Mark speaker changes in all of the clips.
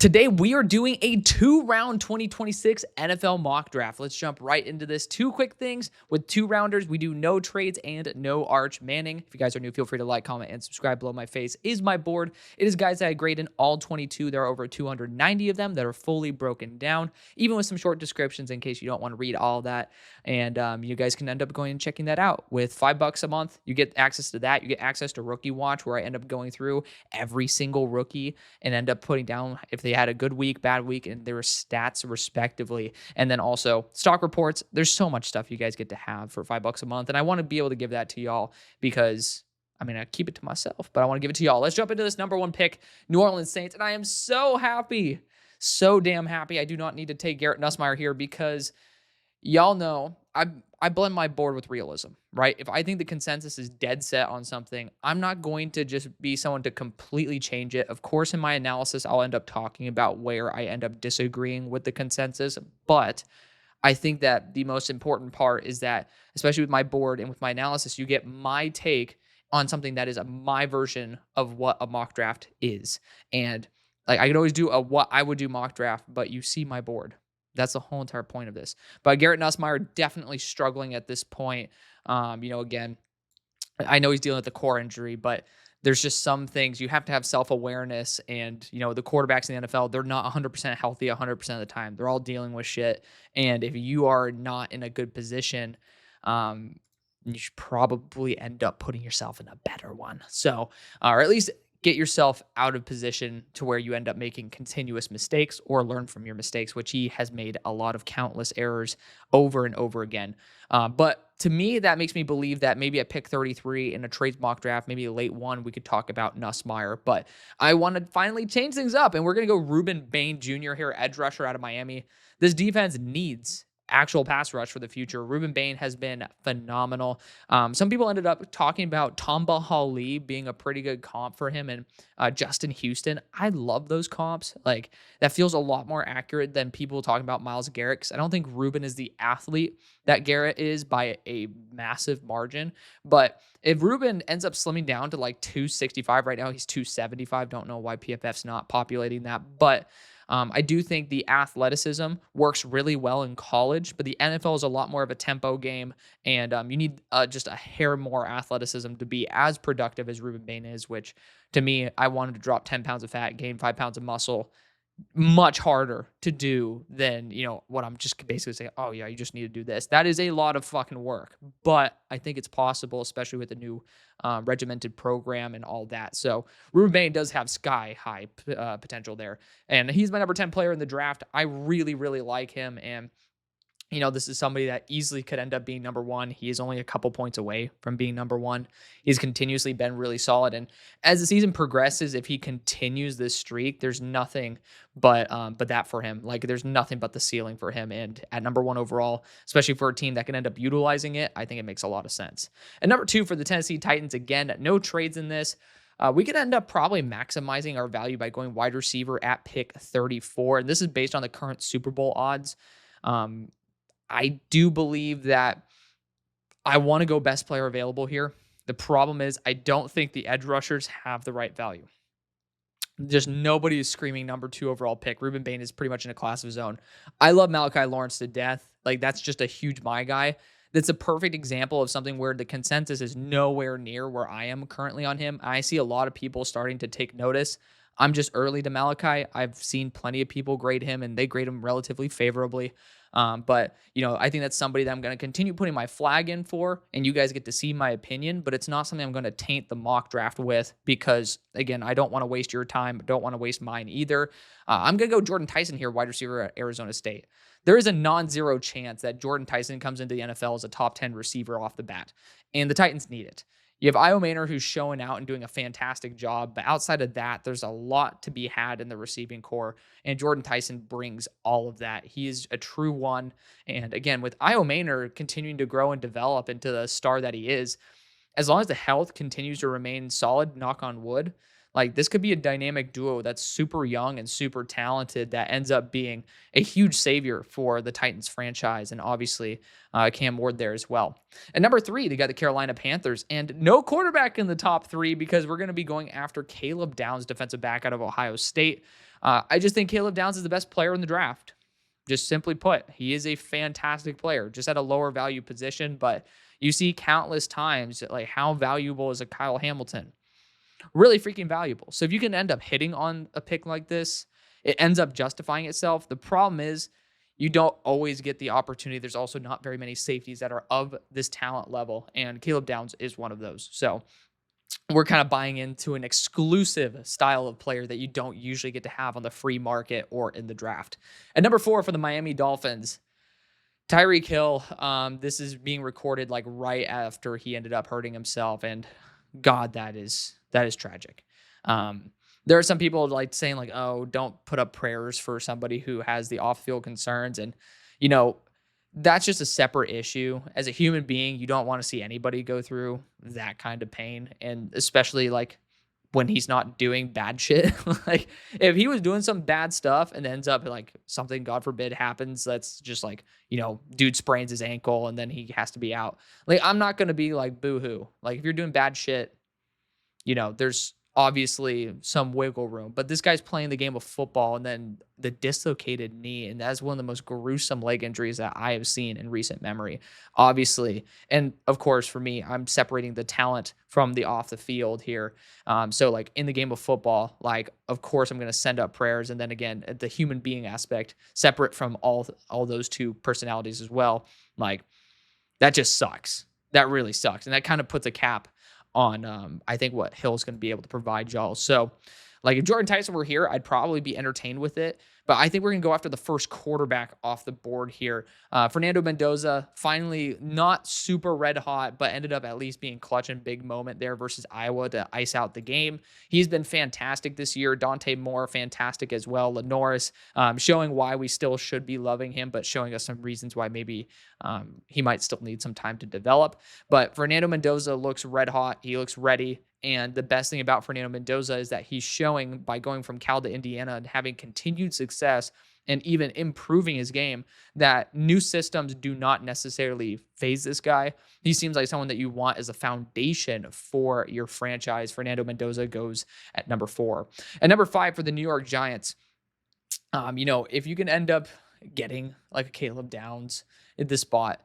Speaker 1: Today, we are doing a 2-round 2026 NFL mock draft. Let's jump right into this. Two quick things with 2-rounders. We do no trades and no Arch Manning. If you guys are new, feel free to like, comment, and subscribe. Below my face is my board. It is guys that I grade in all 22. There are over 290 of them that are fully broken down, even with some short descriptions in case you don't want to read all that. And you guys can end up going and checking that out. With $5 a month, you get access to that. You get access to Rookie Watch, where I end up going through every single rookie and end up putting down if they had a good week, bad week, and their stats respectively. And then also stock reports. There's so much stuff you guys get to have for $5 a month. And I want to be able to give that to y'all because I keep it to myself, but I want to give it to y'all. Let's jump into this number one pick, New Orleans Saints. And I am so happy, so damn happy. I do not need to take Garrett Nussmeier here because y'all know I blend my board with realism, right? If I think the consensus is dead set on something, I'm not going to just be someone to completely change it. Of course, in my analysis, I'll end up talking about where I end up disagreeing with the consensus, but I think that the most important part is that, especially with my board and with my analysis, you get my take on something that is my version of what a mock draft is. And like I could always do a what I would do mock draft, but you see my board. That's the whole entire point of this. But Garrett Nussmeier definitely struggling at this point. Again, I know he's dealing with the core injury, but there's just some things you have to have self-awareness. And, the quarterbacks in the NFL, they're not 100% healthy 100% of the time. They're all dealing with shit. And if you are not in a good position, you should probably end up putting yourself in a better one. So, or at least get yourself out of position to where you end up making continuous mistakes or learn from your mistakes, which he has made a lot of countless errors over and over again. But to me, that makes me believe that maybe at pick 33 in a trades mock draft, maybe a late one, we could talk about Nussmeier. But I want to finally change things up, and we're going to go Ruben Bain Jr. here, edge rusher out of Miami. This defense needs actual pass rush for the future. Ruben Bain has been phenomenal. Some people ended up talking about Tamba Hali being a pretty good comp for him and Justin Houston. I love those comps. Like that feels a lot more accurate than people talking about Myles Garrett, because I don't think Ruben is the athlete that Garrett is by a massive margin. But if Ruben ends up slimming down to like 265 right now, he's 275. Don't know why PFF's not populating that, but I do think the athleticism works really well in college, but the NFL is a lot more of a tempo game, and you need just a hair more athleticism to be as productive as Ruben Bain is, which to me, I wanted to drop 10 pounds of fat, gain 5 pounds of muscle. Much harder to do than, what I'm just basically saying, oh yeah, you just need to do this. That is a lot of fucking work, but I think it's possible, especially with the new regimented program and all that. So Ruben Bain does have sky high potential there, and he's my number 10 player in the draft. I really, really like him, and this is somebody that easily could end up being number one. He is only a couple points away from being number one. He's continuously been really solid. And as the season progresses, if he continues this streak, there's nothing but that for him. Like there's nothing but the ceiling for him. And at number one overall, especially for a team that can end up utilizing it, I think it makes a lot of sense. And number two for the Tennessee Titans, again, no trades in this. We could end up probably maximizing our value by going wide receiver at pick 34. And this is based on the current Super Bowl odds. I do believe that I want to go best player available here. The problem is I don't think the edge rushers have the right value. Just nobody is screaming number 2 overall pick. Ruben Bain is pretty much in a class of his own. I love Malachi Lawrence to death. Like that's just a huge my guy. That's a perfect example of something where the consensus is nowhere near where I am currently on him. I see a lot of people starting to take notice. I'm just early to Malachi. I've seen plenty of people grade him, and they grade him relatively favorably. But I think that's somebody that I'm going to continue putting my flag in for, and you guys get to see my opinion, but it's not something I'm going to taint the mock draft with because, again, I don't want to waste your time. Don't want to waste mine either. I'm going to go Jordan Tyson here, wide receiver at Arizona State. There is a non-zero chance that Jordan Tyson comes into the NFL as a top 10 receiver off the bat, and the Titans need it. You have Io Maynor, who's showing out and doing a fantastic job. But outside of that, there's a lot to be had in the receiving core. And Jordan Tyson brings all of that. He is a true one. And again, with Io Maynor continuing to grow and develop into the star that he is, as long as the health continues to remain solid, knock on wood, Like, this could be a dynamic duo that's super young and super talented that ends up being a huge savior for the Titans franchise. And obviously, Cam Ward there as well. And number 3, they got the Carolina Panthers, and no quarterback in the top 3 because we're going to be going after Caleb Downs, defensive back out of Ohio State. I just think Caleb Downs is the best player in the draft. Just simply put, he is a fantastic player, just at a lower value position. But you see countless times, like, how valuable is a Kyle Hamilton? Really freaking valuable. So if you can end up hitting on a pick like this, it ends up justifying itself. The problem is you don't always get the opportunity. There's also not very many safeties that are of this talent level, and Caleb Downs is one of those. So we're kind of buying into an exclusive style of player that you don't usually get to have on the free market or in the draft. At number 4 for the Miami Dolphins, Tyreek Hill. This is being recorded like right after he ended up hurting himself, and God, that is tragic. There are some people like saying like, oh, don't put up prayers for somebody who has the off-field concerns, and you know, that's just a separate issue. As a human being, you don't want to see anybody go through that kind of pain, and especially like when he's not doing bad shit. Like, if he was doing some bad stuff and ends up like something, God forbid, happens, that's just like, dude sprains his ankle and then he has to be out. Like, I'm not going to be like, boo-hoo. Like, if you're doing bad shit, there's obviously some wiggle room, but this guy's playing the game of football and then the dislocated knee. And that's one of the most gruesome leg injuries that I have seen in recent memory, obviously. And of course, for me, I'm separating the talent from the off the field here. So like in the game of football, like, of course I'm going to send up prayers. And then again, the human being aspect, separate from all those two personalities as well. Like, that just sucks. That really sucks. And that kind of puts a cap on I think what Hill's going to be able to provide y'all. So like, if Jordan Tyson were here, I'd probably be entertained with it. But I think we're going to go after the first quarterback off the board here. Fernando Mendoza, finally not super red hot, but ended up at least being clutch in big moment there versus Iowa to ice out the game. He's been fantastic this year. Dante Moore, fantastic as well. Lenoris, showing why we still should be loving him, but showing us some reasons why maybe he might still need some time to develop. But Fernando Mendoza looks red hot. He looks ready. And the best thing about Fernando Mendoza is that he's showing, by going from Cal to Indiana and having continued success and even improving his game, that new systems do not necessarily phase this guy. He seems like someone that you want as a foundation for your franchise. Fernando Mendoza goes at number 4. At number 5 for the New York Giants, if you can end up getting like a Caleb Downs at this spot,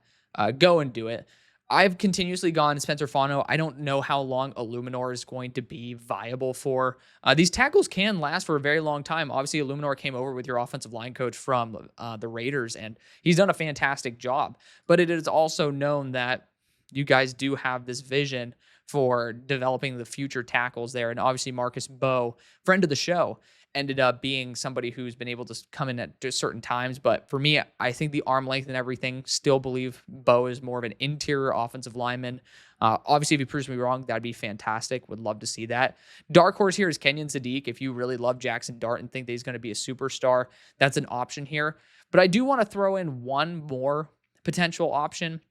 Speaker 1: go and do it. I've continuously gone Spencer Fano. I don't know how long Illuminor is going to be viable for. These tackles can last for a very long time. Obviously, Illuminor came over with your offensive line coach from the Raiders, and he's done a fantastic job. But it is also known that you guys do have this vision for developing the future tackles there. And obviously, Marcus Bowe, friend of the show, ended up being somebody who's been able to come in at certain times. But for me, I think the arm length and everything, still believe Bowe is more of an interior offensive lineman. Obviously, if he proves me wrong, that'd be fantastic. Would love to see that. Dark horse here is Kenyon Sadiq. If you really love Jackson Dart and think that he's going to be a superstar, that's an option here. But I do want to throw in one more potential option.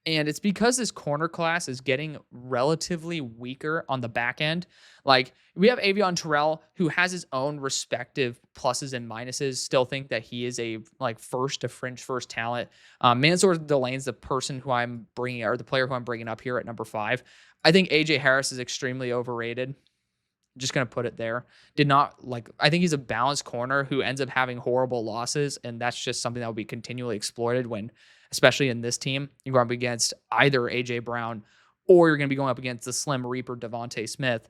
Speaker 1: And it's because this corner class is getting relatively weaker on the back end. Like, we have Avion Terrell, who has his own respective pluses and minuses. Still think that he is a first to fringe first talent. Mansour Delane's the person who I'm bringing, or the player who I'm bringing up here at number 5. I think AJ Harris is extremely overrated. Just going to put it there. I think he's a balanced corner who ends up having horrible losses. And that's just something that will be continually exploited when, especially in this team, you're going up against either AJ Brown or you're going to be going up against the Slim Reaper Devontae Smith.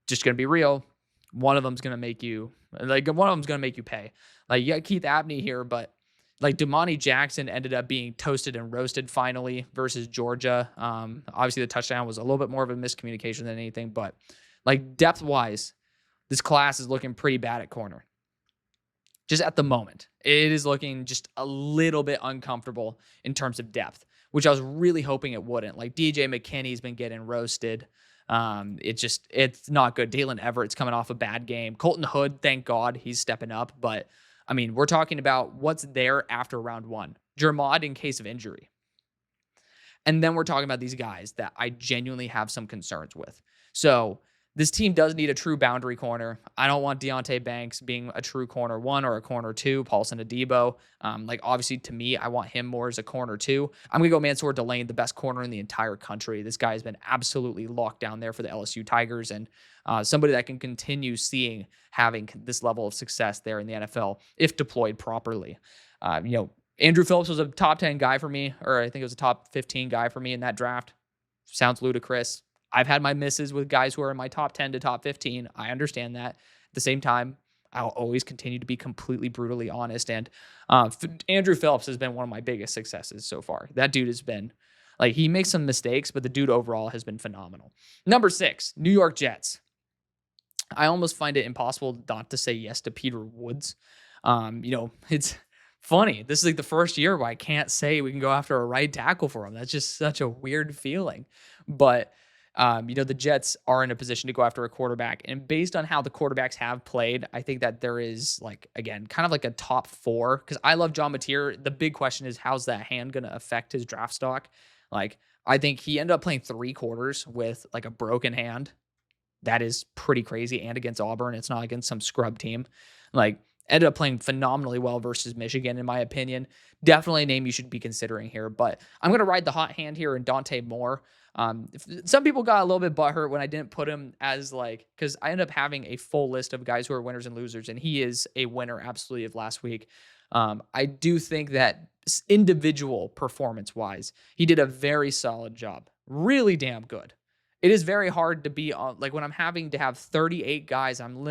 Speaker 1: Just going to be real. One of them's going to make you pay. Like, you got Keith Abney here, but like, Damani Jackson ended up being toasted and roasted finally versus Georgia. Obviously the touchdown was a little bit more of a miscommunication than anything, but like, depth wise, this class is looking pretty bad at corner. Just at the moment, it is looking just a little bit uncomfortable in terms of depth, which I was really hoping it wouldn't. Like, DJ McKinney's been getting roasted. It's not good. Dalen Everett's coming off a bad game. Colton Hood, thank God, he's stepping up. But I mean, we're talking about what's there after round 1. Jermod in case of injury. And then we're talking about these guys that I genuinely have some concerns with. So This team does need a true boundary corner. I don't want Deonte Banks being a true corner one or a corner two. Paulson Adebo, like obviously to me, I want him more as a corner two. I'm gonna go Mansour Delane, the best corner in the entire country. This guy has been absolutely locked down there for the LSU Tigers, and somebody that can continue having this level of success there in the NFL if deployed properly. Andrew Phillips was a top 10 guy for me, or I think it was a top 15 guy for me in that draft. Sounds ludicrous. I've had my misses with guys who are in my top 10 to top 15. I understand that. At the same time, I'll always continue to be completely brutally honest. And Andrew Phillips has been one of my biggest successes so far. That dude has been, like, he makes some mistakes, but the dude overall has been phenomenal. Number 6, New York Jets. I almost find it impossible not to say yes to Peter Woods. It's funny. This is like the first year where I can't say we can go after a right tackle for him. That's just such a weird feeling. But the Jets are in a position to go after a quarterback. And based on how the quarterbacks have played, I think that there is, like, again, kind of like a top 4. Because I love John Mateer. The big question is, how's that hand going to affect his draft stock? Like, I think he ended up playing 3 quarters with, like, a broken hand. That is pretty crazy. And against Auburn, it's not against some scrub team. Like, ended up playing phenomenally well versus Michigan, in my opinion. Definitely a name you should be considering here. But I'm going to ride the hot hand here in Dante Moore. Some people got a little bit butthurt when I didn't put him as, like, because I ended up having a full list of guys who are winners and losers, and he is a winner absolutely of last week. I do think that individual performance-wise, he did a very solid job. Really damn good. It is very hard to be on, like, when I'm having to have 38 guys, I'm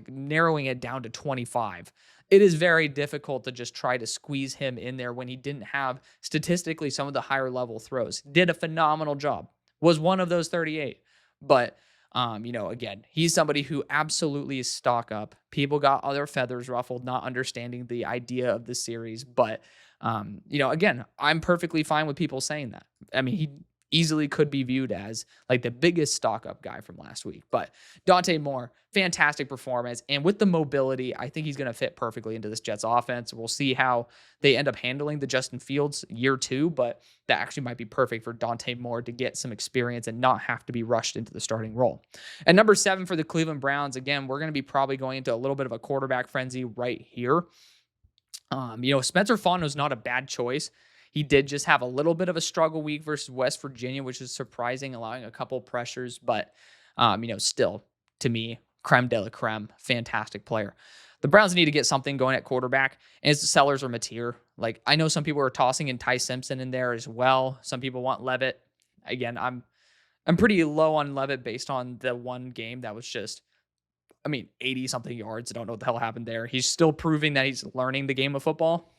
Speaker 1: narrowing it down to 25. It is very difficult to just try to squeeze him in there when he didn't have statistically some of the higher level throws. Did a phenomenal job. Was one of those 38. But, again, he's somebody who absolutely is stock up. People got other feathers ruffled, not understanding the idea of the series. But, again, I'm perfectly fine with people saying that. I mean, he easily could be viewed as, like, the biggest stock up guy from last week. But Dante Moore, fantastic performance. And with the mobility, I think he's going to fit perfectly into this Jets offense. We'll see how they end up handling the Justin Fields year 2, but that actually might be perfect for Dante Moore to get some experience and not have to be rushed into the starting role. And number 7 for the Cleveland Browns, again, we're going to be probably going into a little bit of a quarterback frenzy right here. Spencer Fontenot's not a bad choice. He did just have a little bit of a struggle week versus West Virginia, which is surprising, allowing a couple pressures. But, still, to me, creme de la creme, fantastic player. The Browns need to get something going at quarterback, and it's the Sellers or Mateer. Like, I know some people are tossing in Ty Simpson in there as well. Some people want Levitt. Again, I'm pretty low on Levitt based on the one game that was just, 80-something yards. I don't know what the hell happened there. He's still proving that he's learning the game of football.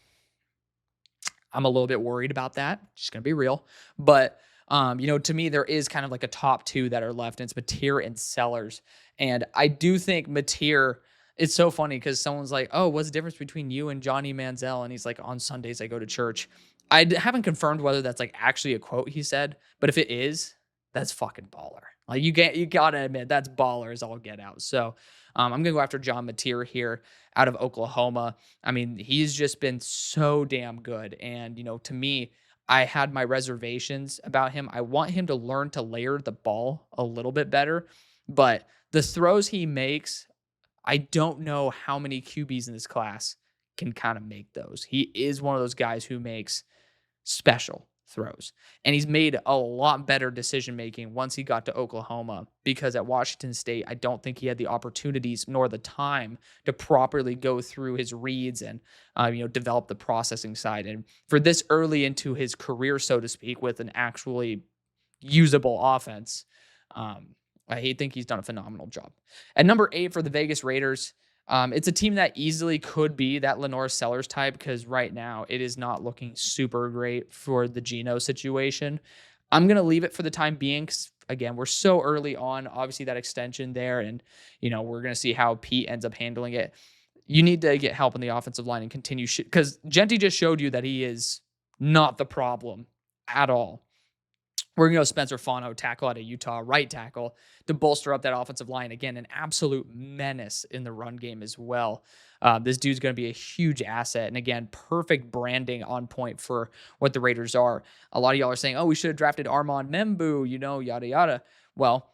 Speaker 1: I'm a little bit worried about that. Just going to be real. But, to me, there is kind of like a top 2 that are left, and it's Mateer and Sellers. And I do think Mateer, it's so funny because someone's like, oh, what's the difference between you and Johnny Manziel? And he's like, on Sundays, I go to church. I haven't confirmed whether that's, like, actually a quote he said, but if it is, that's fucking baller. Like, you got to admit, that's baller as all get out. So, I'm going to go after John Mateer here out of Oklahoma. He's just been so damn good. And, to me, I had my reservations about him. I want him to learn to layer the ball a little bit better. But the throws he makes, I don't know how many QBs in this class can kind of make those. He is one of those guys who makes special throws. And he's made a lot better decision-making once he got to Oklahoma, because at Washington State, I don't think he had the opportunities nor the time to properly go through his reads and, develop the processing side. And for this early into his career, so to speak, with an actually usable offense, I think he's done a phenomenal job. At number 8 for the Vegas Raiders, it's a team that easily could be that Lenore Sellers type, because right now it is not looking super great for the Geno situation. I'm going to leave it for the time being because, again, we're so early on, obviously, that extension there, and, we're going to see how Pete ends up handling it. You need to get help on the offensive line and continue, because Genty just showed you that he is not the problem at all. We're going to go Spencer Fontenot, tackle out of Utah, right tackle, to bolster up that offensive line. Again, an absolute menace in the run game as well. This dude's going to be a huge asset. And again, perfect branding on point for what the Raiders are. A lot of y'all are saying, oh, we should have drafted Armand Membu, yada, yada. Well,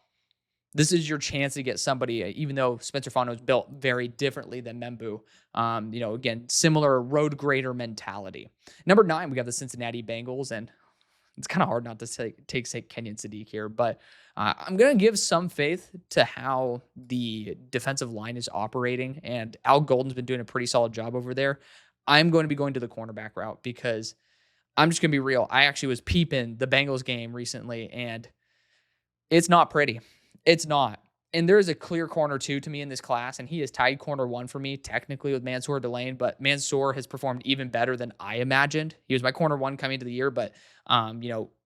Speaker 1: This is your chance to get somebody, even though Spencer Fontenot is built very differently than Membu. Again, similar road grader mentality. Number 9, we got the Cincinnati Bengals, and it's kind of hard not to take Kenyon Sadiq here, but I'm going to give some faith to how the defensive line is operating, and Al Golden's been doing a pretty solid job over there. I'm going to be going to the cornerback route because I'm just going to be real. I actually was peeping the Bengals game recently, and it's not pretty. It's not. And there is a clear corner 2 to me in this class, and he is tied corner 1 for me, technically with Mansour Delane, but Mansour has performed even better than I imagined. He was my corner 1 coming into the year, but,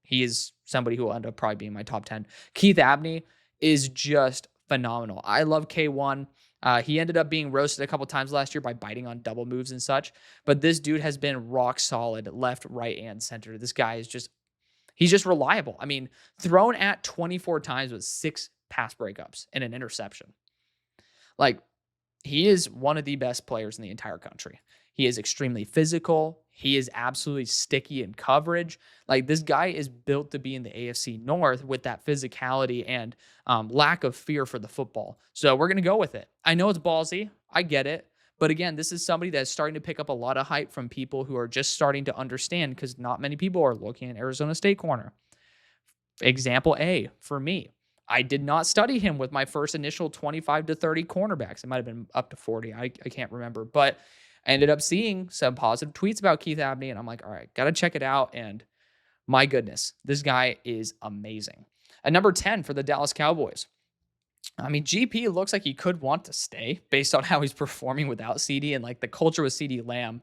Speaker 1: he is somebody who will end up probably being my top 10. Keith Abney is just phenomenal. I love K1. He ended up being roasted a couple times last year by biting on double moves and such, but this dude has been rock solid left, right, and center. This guy is he's just reliable. I mean, thrown at 24 times with 6 pass breakups and an interception. Like, he is one of the best players in the entire country. He is extremely physical. He is absolutely sticky in coverage. Like, this guy is built to be in the AFC North with that physicality and lack of fear for the football. So we're going to go with it. I know it's ballsy. I get it. But again, this is somebody that's starting to pick up a lot of hype from people who are just starting to understand, because not many people are looking at Arizona State corner. Example A for me. I did not study him with my first initial 25 to 30 cornerbacks. It might have been up to 40. I can't remember. But I ended up seeing some positive tweets about Keith Abney, and I'm like, all right, got to check it out. And my goodness, this guy is amazing. At number 10 for the Dallas Cowboys. I mean, GP looks like he could want to stay based on how he's performing without CD and like the culture with CD Lamb.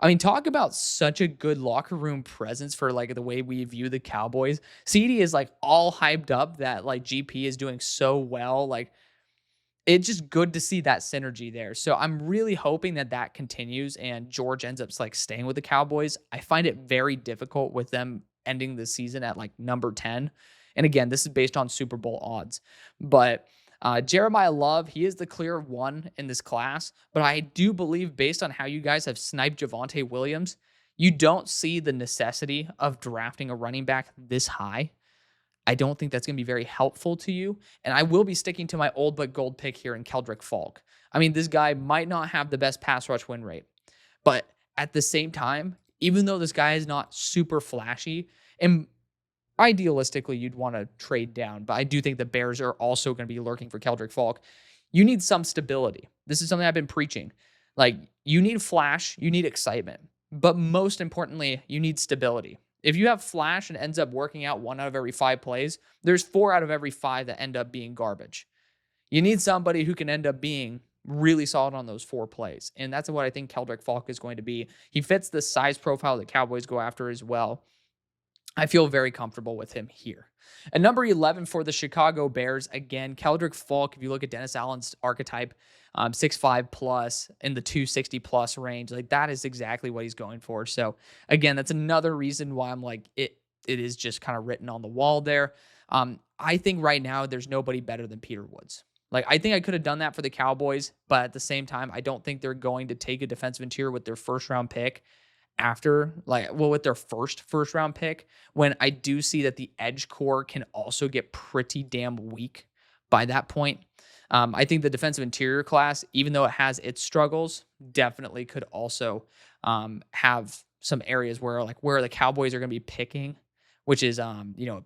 Speaker 1: I mean, talk about such a good locker room presence for like the way we view the Cowboys. CD is like all hyped up that like GP is doing so well. Like, it's just good to see that synergy there. So I'm really hoping that continues and George ends up like staying with the Cowboys. I find it very difficult with them ending the season at like number 10. And again, this is based on Super Bowl odds, but Jeremiah Love, he is the clear 1 in this class, but I do believe based on how you guys have sniped Javonte Williams, you don't see the necessity of drafting a running back this high. I don't think that's going to be very helpful to you. And I will be sticking to my old but gold pick here in Keldrick Falk. I mean, this guy might not have the best pass rush win rate, but at the same time, even though this guy is not super flashy, and idealistically you'd want to trade down, but I do think the Bears are also going to be lurking for Keldrick Falk. You need some stability. This is something I've been preaching. Like, you need flash, you need excitement, but most importantly, you need stability. If you have flash and ends up working out 1 out of every 5 plays, there's 4 out of every 5 that end up being garbage. You need somebody who can end up being really solid on those 4 plays. And that's what I think Keldrick Falk is going to be. He fits the size profile that Cowboys go after as well. I feel very comfortable with him here. At number 11 for the Chicago Bears, again, Keldrick Falk, if you look at Dennis Allen's archetype, 6'5 plus in the 260 plus range, like that is exactly what he's going for. So again, that's another reason why I'm like, it is just kind of written on the wall there. I think right now there's nobody better than Peter Woods. Like, I think I could have done that for the Cowboys, but at the same time, I don't think they're going to take a defensive interior with their first round pick with their first round pick, when I do see that the edge core can also get pretty damn weak by that point. I think the defensive interior class, even though it has its struggles, definitely could also have some areas where the Cowboys are going to be picking, which is,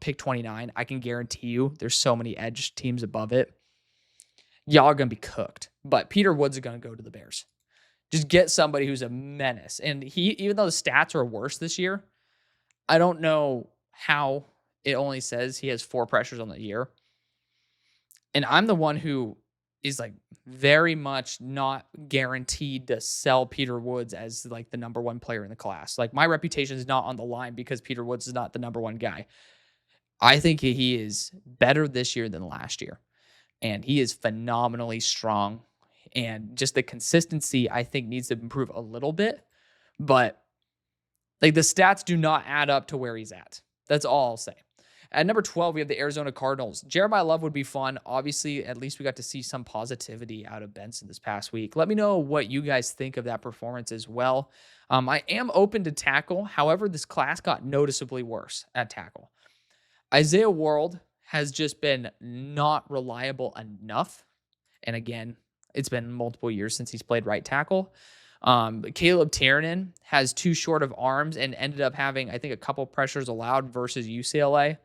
Speaker 1: pick 29. I can guarantee you there's so many edge teams above it. Y'all are going to be cooked, but Peter Woods is going to go to the Bears. Just get somebody who's a menace. And even though the stats are worse this year, I don't know how it only says he has 4 pressures on the year. And I'm the one who is like very much not guaranteed to sell Peter Woods as like the number 1 player in the class. Like, my reputation is not on the line because Peter Woods is not the number 1 guy. I think he is better this year than last year. And he is phenomenally strong. And just the consistency, I think, needs to improve a little bit. But like, the stats do not add up to where he's at. That's all I'll say. At number 12, we have the Arizona Cardinals. Jeremiah Love would be fun. Obviously, at least we got to see some positivity out of Benson this past week. Let me know what you guys think of that performance as well. I am open to tackle. However, this class got noticeably worse at tackle. Isaiah World has just been not reliable enough. And again, it's been multiple years since he's played right tackle. Caleb Tiernan has too short of arms and ended up having, I think, a couple pressures allowed versus UCLA.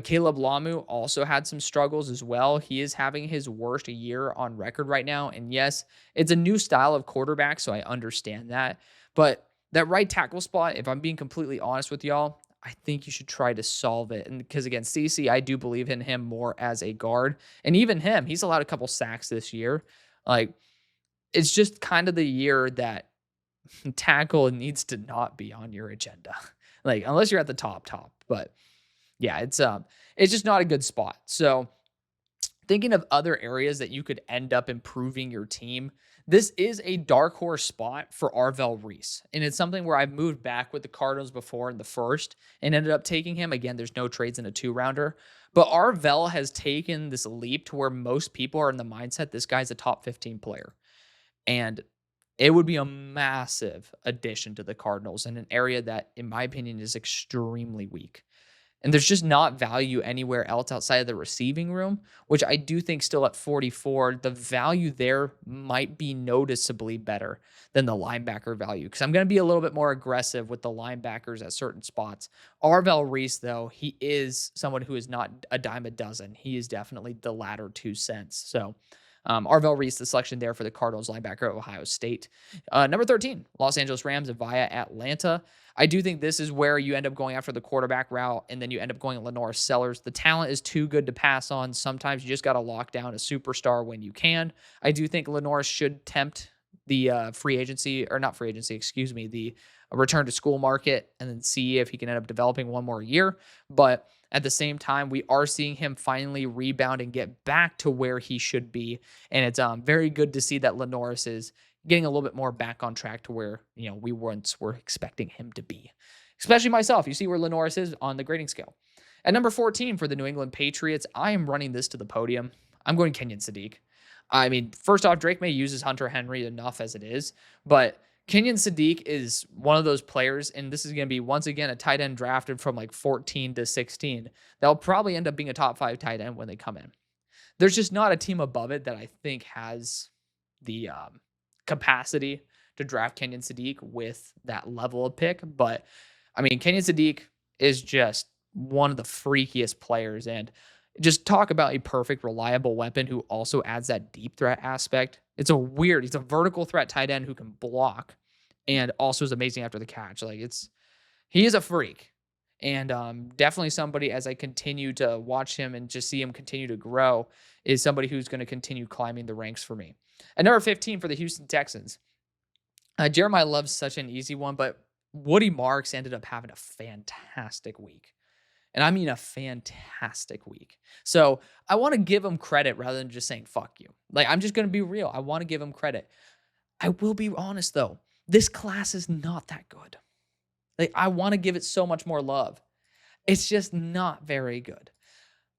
Speaker 1: Caleb Lamu also had some struggles as well. He is having his worst year on record right now. And yes, it's a new style of quarterback, so I understand that. But that right tackle spot, if I'm being completely honest with y'all, I think you should try to solve it. And because again, CC, I do believe in him more as a guard. And even him, he's allowed a couple sacks this year. Like, it's just kind of the year that tackle needs to not be on your agenda. Like, unless you're at the top. But yeah, it's just not a good spot. So thinking of other areas that you could end up improving your team, this is a dark horse spot for Arvell Reese. And it's something where I've moved back with the Cardinals before in the first and ended up taking him. Again, there's no trades in a 2-rounder. But Arvell has taken this leap to where most people are in the mindset this guy's a top 15 player. And it would be a massive addition to the Cardinals in an area that, in my opinion, is extremely weak. And there's just not value anywhere else outside of the receiving room, which I do think still at 44, the value there might be noticeably better than the linebacker value. Because I'm going to be a little bit more aggressive with the linebackers at certain spots. Arvell Reese, though, he is someone who is not a dime a dozen. He is definitely the latter 2 cents. So Arvell Reese, the selection there for the Cardinals linebacker at Ohio State. Number 13, Los Angeles Rams via Atlanta. I do think this is where you end up going after the quarterback route, and then you end up going Lenore Sellers. The talent is too good to pass on. Sometimes you just got to lock down a superstar when you can. I do think Lenore should tempt the free agency, or not free agency, excuse me, the return to school market, and then see if he can end up developing one more year. But at the same time, we are seeing him finally rebound and get back to where he should be. And it's very good to see that Lenoris is getting a little bit more back on track to where, we once were expecting him to be. Especially myself. You see where Lenoris is on the grading scale. At number 14 for the New England Patriots, I am running this to the podium. I'm going Kenyon Sadiq. I mean, first off, Drake May uses Hunter Henry enough as it is, but Kenyon Sadiq is one of those players, and this is going to be, once again, a tight end drafted from like 14 to 16. They'll probably end up being a top 5 tight end when they come in. There's just not a team above it that I think has the capacity to draft Kenyon Sadiq with that level of pick. But, I mean, Kenyon Sadiq is just one of the freakiest players, and just talk about a perfect, reliable weapon who also adds that deep threat aspect. He's a vertical threat tight end who can block and also is amazing after the catch. He is a freak. And definitely somebody, as I continue to watch him and just see him continue to grow, is somebody who's going to continue climbing the ranks for me. At number 15 for the Houston Texans, Jeremiah Love's such an easy one, but Woody Marks ended up having a fantastic week. And I mean a fantastic week. So I want to give him credit rather than just saying, fuck you. I'm just going to be real. I want to give him credit. I will be honest, though. This class is not that good. I want to give it so much more love. It's just not very good.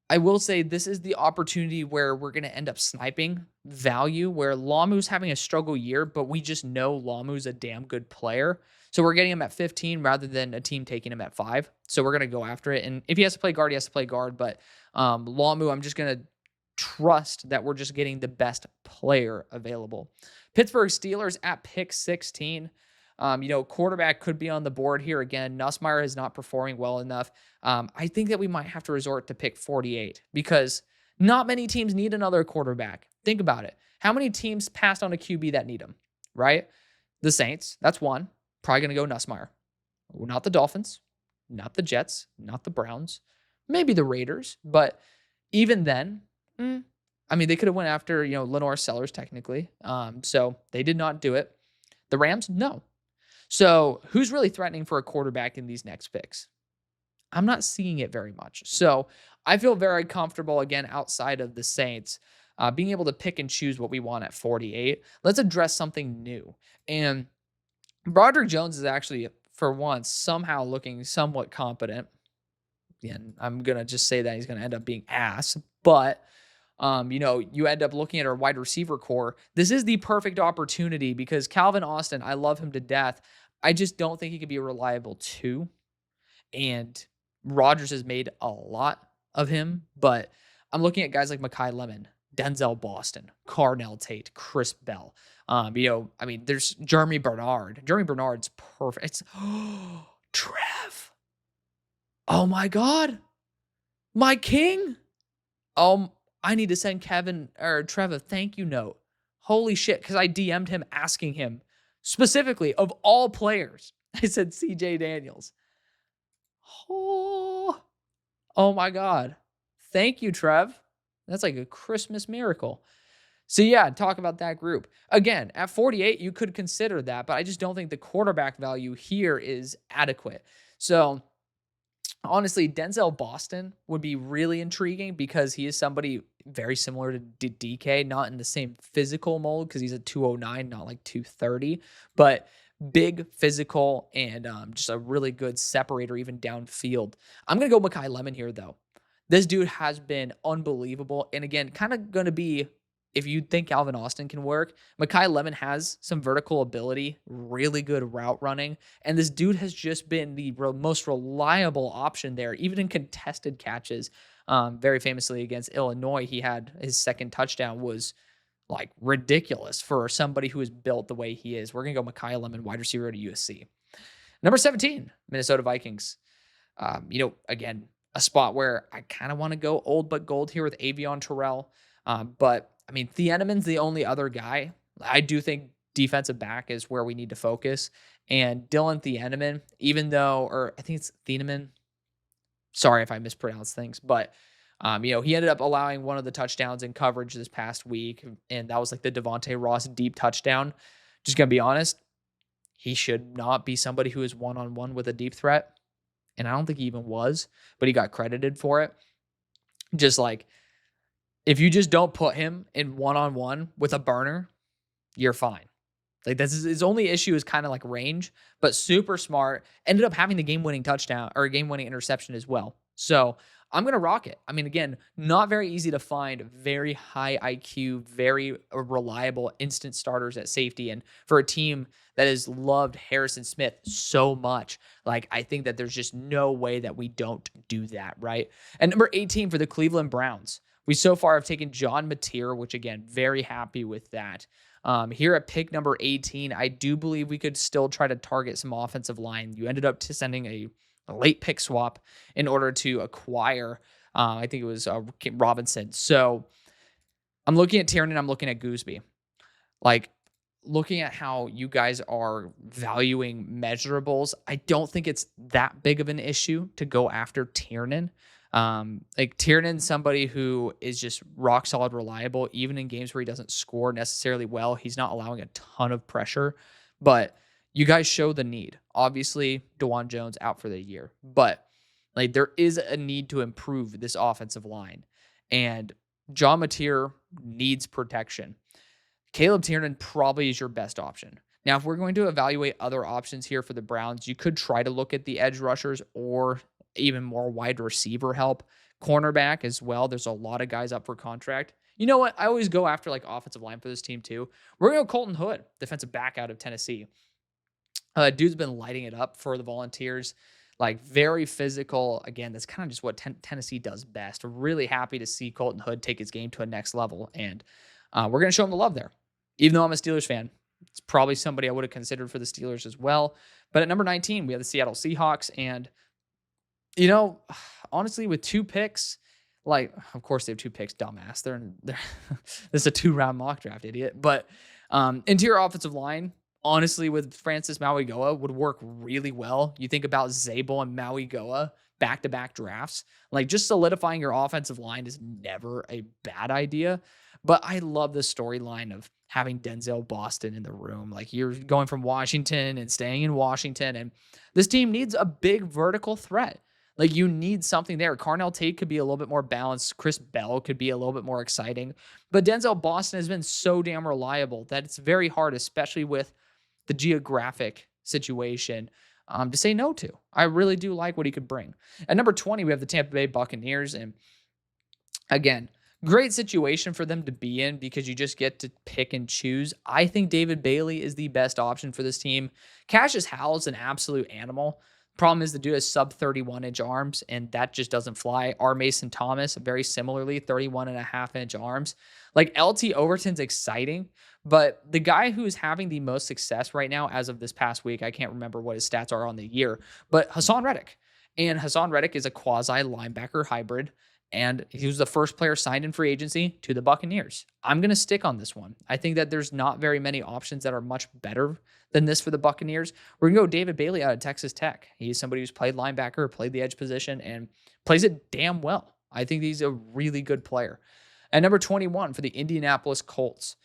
Speaker 1: I will say this is the opportunity where we're going to end up sniping value, where Lamu's having a struggle year, but we just know Lamu's a damn good player. So we're getting him at 15 rather than a team taking him at 5. So we're going to go after it. And if he has to play guard, he has to play guard. But Lamu, I'm just going to trust that we're just getting the best player available. Pittsburgh Steelers at pick 16. Quarterback could be on the board here again. Nussmeier is not performing well enough. I think that we might have to resort to pick 48 because not many teams need another quarterback. Think about it. How many teams passed on a QB that need him, right? The Saints, that's one. Probably going to go Nussmeier. Not the Dolphins, not the Jets, not the Browns, maybe the Raiders. But even then, they could have went after, Lenore Sellers technically. So they did not do it. The Rams, no. So who's really threatening for a quarterback in these next picks? I'm not seeing it very much. So I feel very comfortable, again, outside of the Saints, being able to pick and choose what we want at 48. Let's address something new. And Broderick Jones is actually, for once, somehow looking somewhat competent. Again, I'm going to just say that he's going to end up being ass. But, you end up looking at our wide receiver core. This is the perfect opportunity because Calvin Austin, I love him to death. I just don't think he could be a reliable 2. And Rodgers has made a lot of him, but I'm looking at guys like Mekhi Lemon, Denzel Boston, Carnell Tate, Chris Bell. I mean, there's Jeremy Bernard. Jeremy Bernard's perfect. It's Trev. Oh my God. My king. I need to send Kevin or Trev a thank you note. Holy shit. Because I DM'd him asking him specifically of all players. I said CJ Daniels. Oh, oh my God. Thank you, Trev. That's like a Christmas miracle. So yeah, talk about that group. Again, at 48, you could consider that, but I just don't think the quarterback value here is adequate. So honestly, Denzel Boston would be really intriguing because he is somebody very similar to DK, not in the same physical mold because he's a 209, not like 230, but big physical and just a really good separator even downfield. I'm going to go Mekhi Lemon here, though. This dude has been unbelievable. And again, kind of going to be, if you think Alvin Austin can work, Mekhi Lemon has some vertical ability, really good route running. And this dude has just been the most reliable option there, even in contested catches. Very famously against Illinois, he had his second touchdown was like ridiculous for somebody who is built the way he is. We're going to go Mekhi Lemon, wide receiver to USC. Number 17, Minnesota Vikings. Again, a spot where I kind of want to go old but gold here with Avion Terrell. But I mean, Thieneman's the only other guy. I do think defensive back is where we need to focus. And Dylan Thieneman, even though, or I think it's Thieneman. Sorry if I mispronounce things, but he ended up allowing one of the touchdowns in coverage this past week, and that was like the Devontae Ross deep touchdown. Just gonna be honest, he should not be somebody who is one-on-one with a deep threat, and I don't think he even was, but he got credited for it. Just like, if you just don't put him in one-on-one with a burner, you're fine. Like, this is his only issue is kind of like range, but super smart. Ended up having the game-winning touchdown or game-winning interception as well. So I'm going to rock it. I mean, again, not very easy to find very high IQ, very reliable instant starters at safety. And for a team that has loved Harrison Smith so much, like, I think that there's just no way that we don't do that, right? And number 18 for the Cleveland Browns. We so far have taken John Mateer, which again, very happy with that. Here at pick number 18, I do believe we could still try to target some offensive line. You ended up sending a late pick swap in order to acquire, I think it was Robinson. So I'm looking at Tiernan, I'm looking at Gooseby. Like, looking at how you guys are valuing measurables, I don't think it's that big of an issue to go after Tiernan. Like, Tiernan's somebody who is just rock solid reliable, even in games where he doesn't score necessarily well. He's not allowing a ton of pressure, but you guys show the need. Obviously, DeJuan Jones out for the year, but like, there is a need to improve this offensive line, and John Mateer needs protection. Caleb Tiernan probably is your best option. Now, if we're going to evaluate other options here for the Browns, you could try to look at the edge rushers or even more wide receiver help. Cornerback as well. There's a lot of guys up for contract. You know what? I always go after like offensive line for this team too. We're going to go Colton Hood, defensive back out of Tennessee. Dude's been lighting it up for the Volunteers. Like, very physical. Again, that's kind of just what Tennessee does best. We're really happy to see Colton Hood take his game to a next level. And we're going to show him the love there. Even though I'm a Steelers fan, it's probably somebody I would have considered for the Steelers as well. But at number 19, we have the Seattle Seahawks. And honestly, with 2 picks, like, of course they have 2 picks, dumbass. They're this is a 2-round mock draft, idiot. But interior offensive line, honestly, with Francis Mauigoa would work really well. You think about Zabel and Mauigoa back-to-back drafts. Like, just solidifying your offensive line is never a bad idea. But I love the storyline of having Denzel Boston in the room. Like, you're going from Washington and staying in Washington, and this team needs a big vertical threat. Like, you need something there. Carnell Tate could be a little bit more balanced. Chris Bell could be a little bit more exciting. But Denzel Boston has been so damn reliable that it's very hard, especially with the geographic situation, to say no to. I really do like what he could bring. At number 20, we have the Tampa Bay Buccaneers. And again, great situation for them to be in because you just get to pick and choose. I think David Bailey is the best option for this team. Cassius Howell's an absolute animal. Problem is the dude has sub 31-inch arms, and that just doesn't fly. R. Mason Thomas, very similarly, 31.5-inch arms. Like LT Overton's exciting, but the guy who is having the most success right now as of this past week, I can't remember what his stats are on the year, but Hassan Reddick. And Hassan Reddick is a quasi linebacker hybrid, and he was the first player signed in free agency to the Buccaneers. I'm going to stick on this one. I think that there's not very many options that are much better than this for the Buccaneers. We're going to go David Bailey out of Texas Tech. He's somebody who's played linebacker, played the edge position, and plays it damn well. I think he's a really good player. At number 21 for the Indianapolis Colts.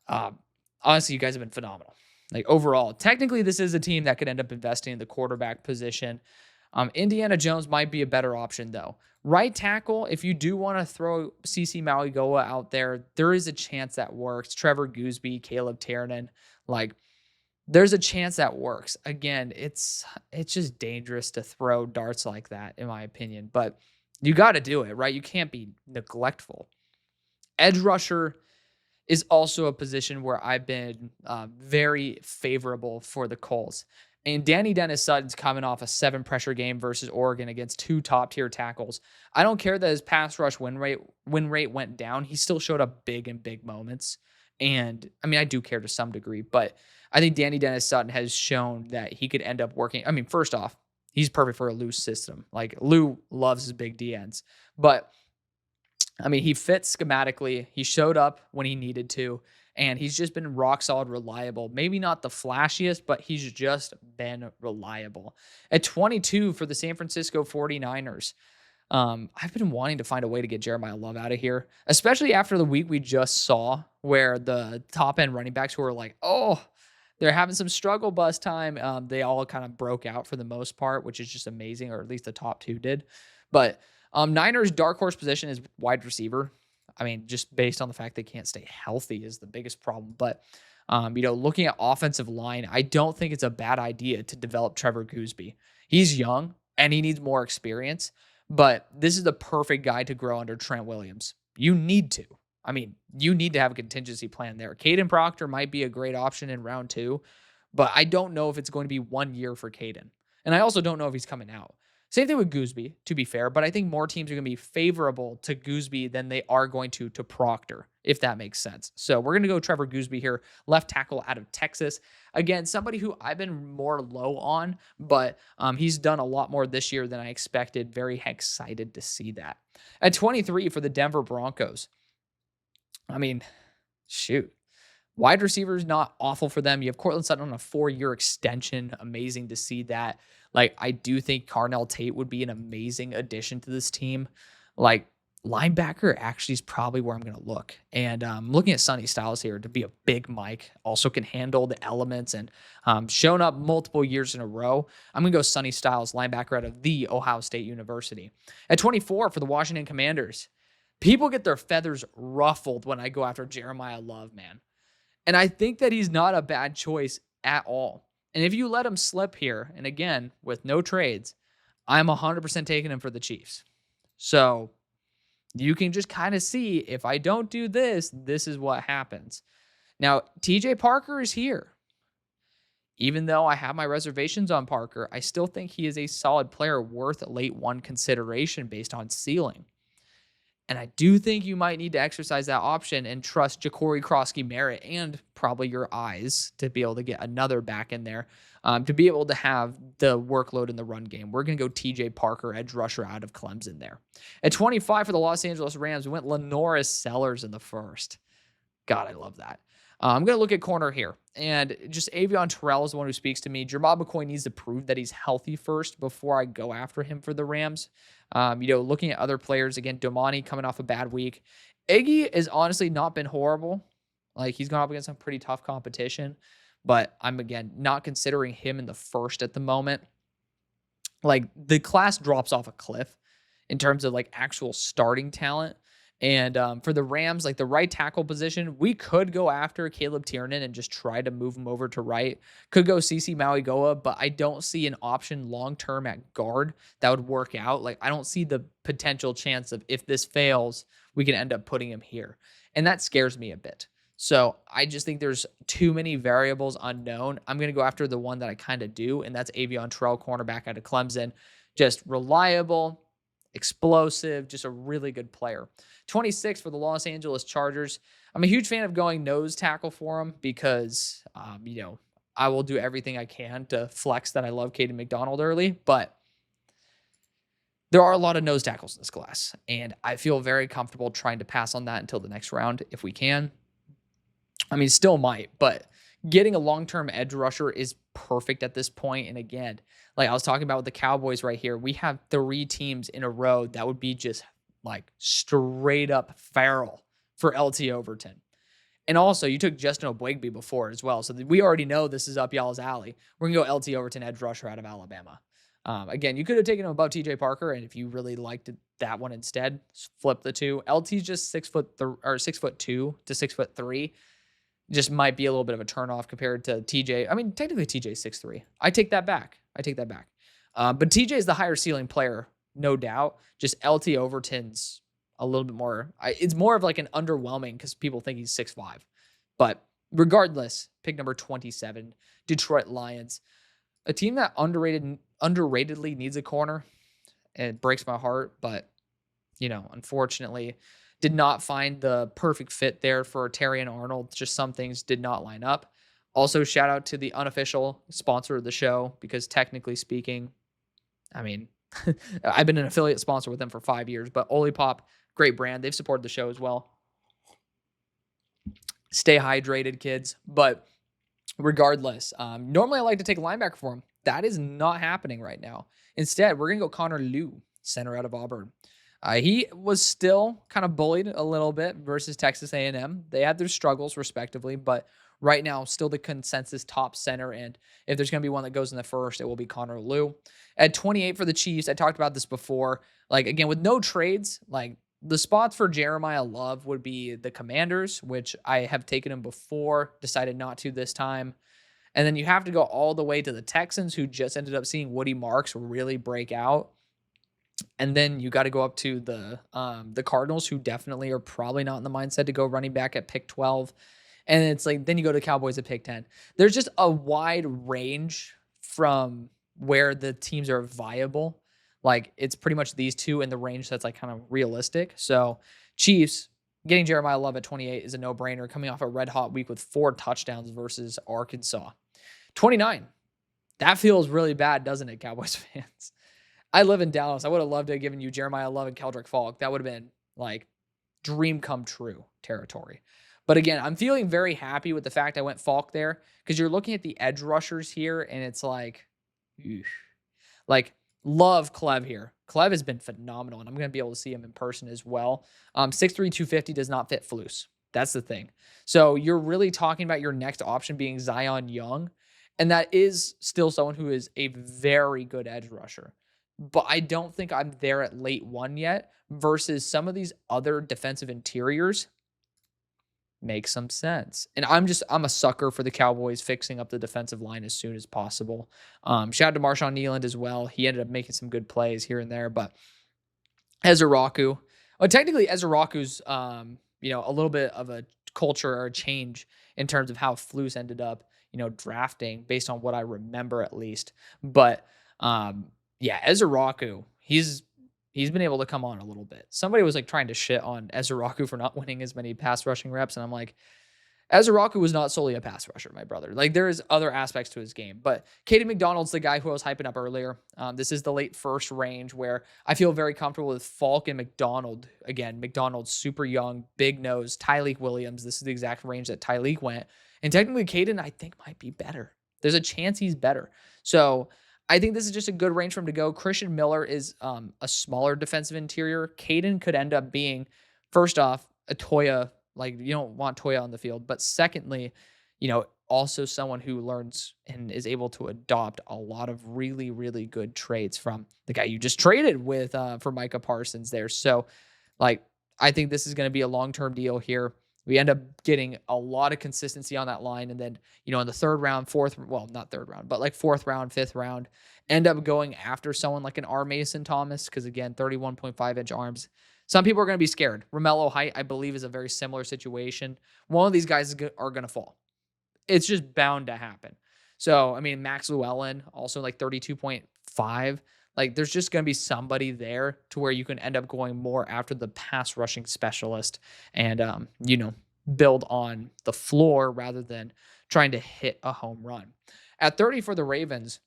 Speaker 1: Honestly, you guys have been phenomenal. Like overall, technically, this is a team that could end up investing in the quarterback position. Indiana Jones might be a better option, though. Right tackle, if you do want to throw CC Mauigoa out there, there is a chance that works. Trevor Gooseby, Caleb Tiernan, like there's a chance that works. Again, it's just dangerous to throw darts like that, in my opinion. But you got to do it, right? You can't be neglectful. Edge rusher is also a position where I've been very favorable for the Colts. And Danny Dennis-Sutton's coming off a 7-pressure game versus Oregon against 2 top-tier tackles. I don't care that his pass rush win rate went down. He still showed up big in big moments. And, I mean, I do care to some degree, but I think Danny Dennis-Sutton has shown that he could end up working. I mean, first off, he's perfect for a Lou system. Like, Lou loves his big DNs. But, I mean, he fits schematically. He showed up when he needed to. And he's just been rock solid, reliable. Maybe not the flashiest, but he's just been reliable. At 22 for the San Francisco 49ers, I've been wanting to find a way to get Jeremiah Love out of here, especially after the week we just saw where the top-end running backs who were like, oh, they're having some struggle bus time. They all kind of broke out for the most part, which is just amazing, or at least the top 2 did. But Niners' dark horse position is wide receiver. I mean, just based on the fact they can't stay healthy is the biggest problem. But, looking at offensive line, I don't think it's a bad idea to develop Trevor Gooseby. He's young and he needs more experience, but this is the perfect guy to grow under Trent Williams. You need to. I mean, you need to have a contingency plan there. Caden Proctor might be a great option in round 2, but I don't know if it's going to be 1 year for Caden. And I also don't know if he's coming out. Same thing with Gooseby, to be fair, but I think more teams are going to be favorable to Gooseby than they are going to Proctor, if that makes sense. So we're going to go Trevor Gooseby here, left tackle out of Texas. Again, somebody who I've been more low on, but he's done a lot more this year than I expected. Very excited to see that. At 23 for the Denver Broncos. I mean, shoot. Wide receiver is not awful for them. You have Cortland Sutton on a 4-year extension. Amazing to see that. Like, I do think Carnell Tate would be an amazing addition to this team. Like, linebacker actually is probably where I'm going to look. And I'm looking at Sonny Styles here to be a big Mike. Also can handle the elements and shown up multiple years in a row. I'm going to go Sonny Styles, linebacker out of the Ohio State University. At 24 for the Washington Commanders. People get their feathers ruffled when I go after Jeremiah Love, man. And I think that he's not a bad choice at all. And if you let him slip here, and again, with no trades, I'm 100% taking him for the Chiefs. So you can just kind of see, if I don't do this, this is what happens. Now, TJ Parker is here. Even though I have my reservations on Parker, I still think he is a solid player worth late 1 consideration based on ceiling. And I do think you might need to exercise that option and trust Ja'Cory Krosky-Merritt and probably your eyes to be able to get another back in there to be able to have the workload in the run game. We're going to go TJ Parker, edge rusher out of Clemson there. At 25 for the Los Angeles Rams, we went Lenoris Sellers in the first. God, I love that. I'm going to look at corner here. And just Avion Terrell is the one who speaks to me. Jermod McCoy needs to prove that he's healthy first before I go after him for the Rams. Looking at other players, again, Domani coming off a bad week. Iggy has honestly not been horrible. Like, he's gone up against some pretty tough competition. But I'm, again, not considering him in the first at the moment. Like, the class drops off a cliff in terms of, like, actual starting talent. And for the Rams, like the right tackle position, we could go after Caleb Tiernan and just try to move him over to right. Could go CC Mauigoa, but I don't see an option long-term at guard that would work out. Like, I don't see the potential chance of, if this fails, we can end up putting him here. And that scares me a bit. So I just think there's too many variables unknown. I'm going to go after the one that I kind of do, and that's Avion Terrell, cornerback out of Clemson. Just reliable, explosive, just a really good player. 26 for the Los Angeles Chargers. I'm a huge fan of going nose tackle for him because, I will do everything I can to flex that I love Caden McDonald early, but there are a lot of nose tackles in this class, and I feel very comfortable trying to pass on that until the next round if we can. I mean, still might, but getting a long-term edge rusher is perfect at this point. And again, like I was talking about with the Cowboys right here, we have 3 teams in a row that would be just like straight up feral for LT Overton. And also, you took Justin Obuigbe before as well. So we already know this is up y'all's alley. We're going to go LT Overton, edge rusher out of Alabama. Again, you could have taken him above TJ Parker, and if you really liked that one instead, flip the two. LT's just 6'2" to 6'3". Just might be a little bit of a turnoff compared to TJ. I mean, technically TJ's 6'3". I take that back. But TJ is the higher ceiling player, no doubt. Just LT Overton's a little bit more. It's more of like an underwhelming because people think he's 6'5". But regardless, pick number 27, Detroit Lions. A team that underratedly needs a corner. And it breaks my heart, but, unfortunately, did not find the perfect fit there for Terry and Arnold. Just some things did not line up. Also, shout out to the unofficial sponsor of the show, because technically speaking, I mean, I've been an affiliate sponsor with them for 5 years, but Olipop, great brand. They've supported the show as well. Stay hydrated, kids. But regardless, normally I like to take a linebacker for him. That is not happening right now. Instead, we're going to go Connor Liu, center out of Auburn. He was still kind of bullied a little bit versus Texas A&M. They had their struggles respectively, but right now still the consensus top center. And if there's going to be one that goes in the first, it will be Connor Liu. At 28 for the Chiefs, I talked about this before. Like, again, with no trades, like the spots for Jeremiah Love would be the Commanders, which I have taken him before, decided not to this time. And then you have to go all the way to the Texans, who just ended up seeing Woody Marks really break out. And then you got to go up to the Cardinals, who definitely are probably not in the mindset to go running back at pick 12. And it's like, then you go to Cowboys at pick 10. There's just a wide range from where the teams are viable. Like, it's pretty much these two in the range that's like kind of realistic. So Chiefs, getting Jeremiah Love at 28 is a no-brainer, coming off a red-hot week with 4 touchdowns versus Arkansas. 29. That feels really bad, doesn't it, Cowboys fans? I live in Dallas. I would have loved to have given you Jeremiah Love and Keldrick Falk. That would have been like dream come true territory. But again, I'm feeling very happy with the fact I went Falk there, because you're looking at the edge rushers here, and it's like, eesh. Like, love Clev here. Clev has been phenomenal, and I'm going to be able to see him in person as well. 6'3", 250 does not fit Flus. That's the thing. So you're really talking about your next option being Zion Young, and that is still someone who is a very good edge rusher. But I don't think I'm there at late 1 yet, versus some of these other defensive interiors make some sense. And I'm a sucker for the Cowboys fixing up the defensive line as soon as possible. Shout out to Marshawn Nealand as well. He ended up making some good plays here and there, but Ezeraku, technically Ezeraku's, a little bit of a culture or a change in terms of how Flus ended up, drafting based on what I remember at least. But, Ezeraku, he's been able to come on a little bit. Somebody was like trying to shit on Ezeraku for not winning as many pass rushing reps, and I'm like, Ezeraku was not solely a pass rusher, my brother. Like, there is other aspects to his game. But Caden McDonald's the guy who I was hyping up earlier. This is the late first range where I feel very comfortable with Falk and McDonald. Again, McDonald's super young, big nose. Tyleek Williams, this is the exact range that Tyleek went. And technically, Caden, I think, might be better. There's a chance he's better. So I think this is just a good range for him to go. Christian Miller is a smaller defensive interior. Caden could end up being, first off, a Toya. Like, you don't want Toya on the field. But secondly, also someone who learns and is able to adopt a lot of really, really good traits from the guy you just traded with for Micah Parsons there. So, I think this is going to be a long-term deal here. We end up getting a lot of consistency on that line. And then, in the third round, not third round, but like fourth round, fifth round, end up going after someone like an R. Mason Thomas. Because again, 31.5 inch arms, Some people are going to be scared. Romello Height, I believe, is a very similar situation. One of these guys are going to fall. It's just bound to happen. So, I mean, Max Llewellyn, also like 32.5. Like, there's just going to be somebody there to where you can end up going more after the pass rushing specialist and, build on the floor rather than trying to hit a home run. At 30 for the Ravens,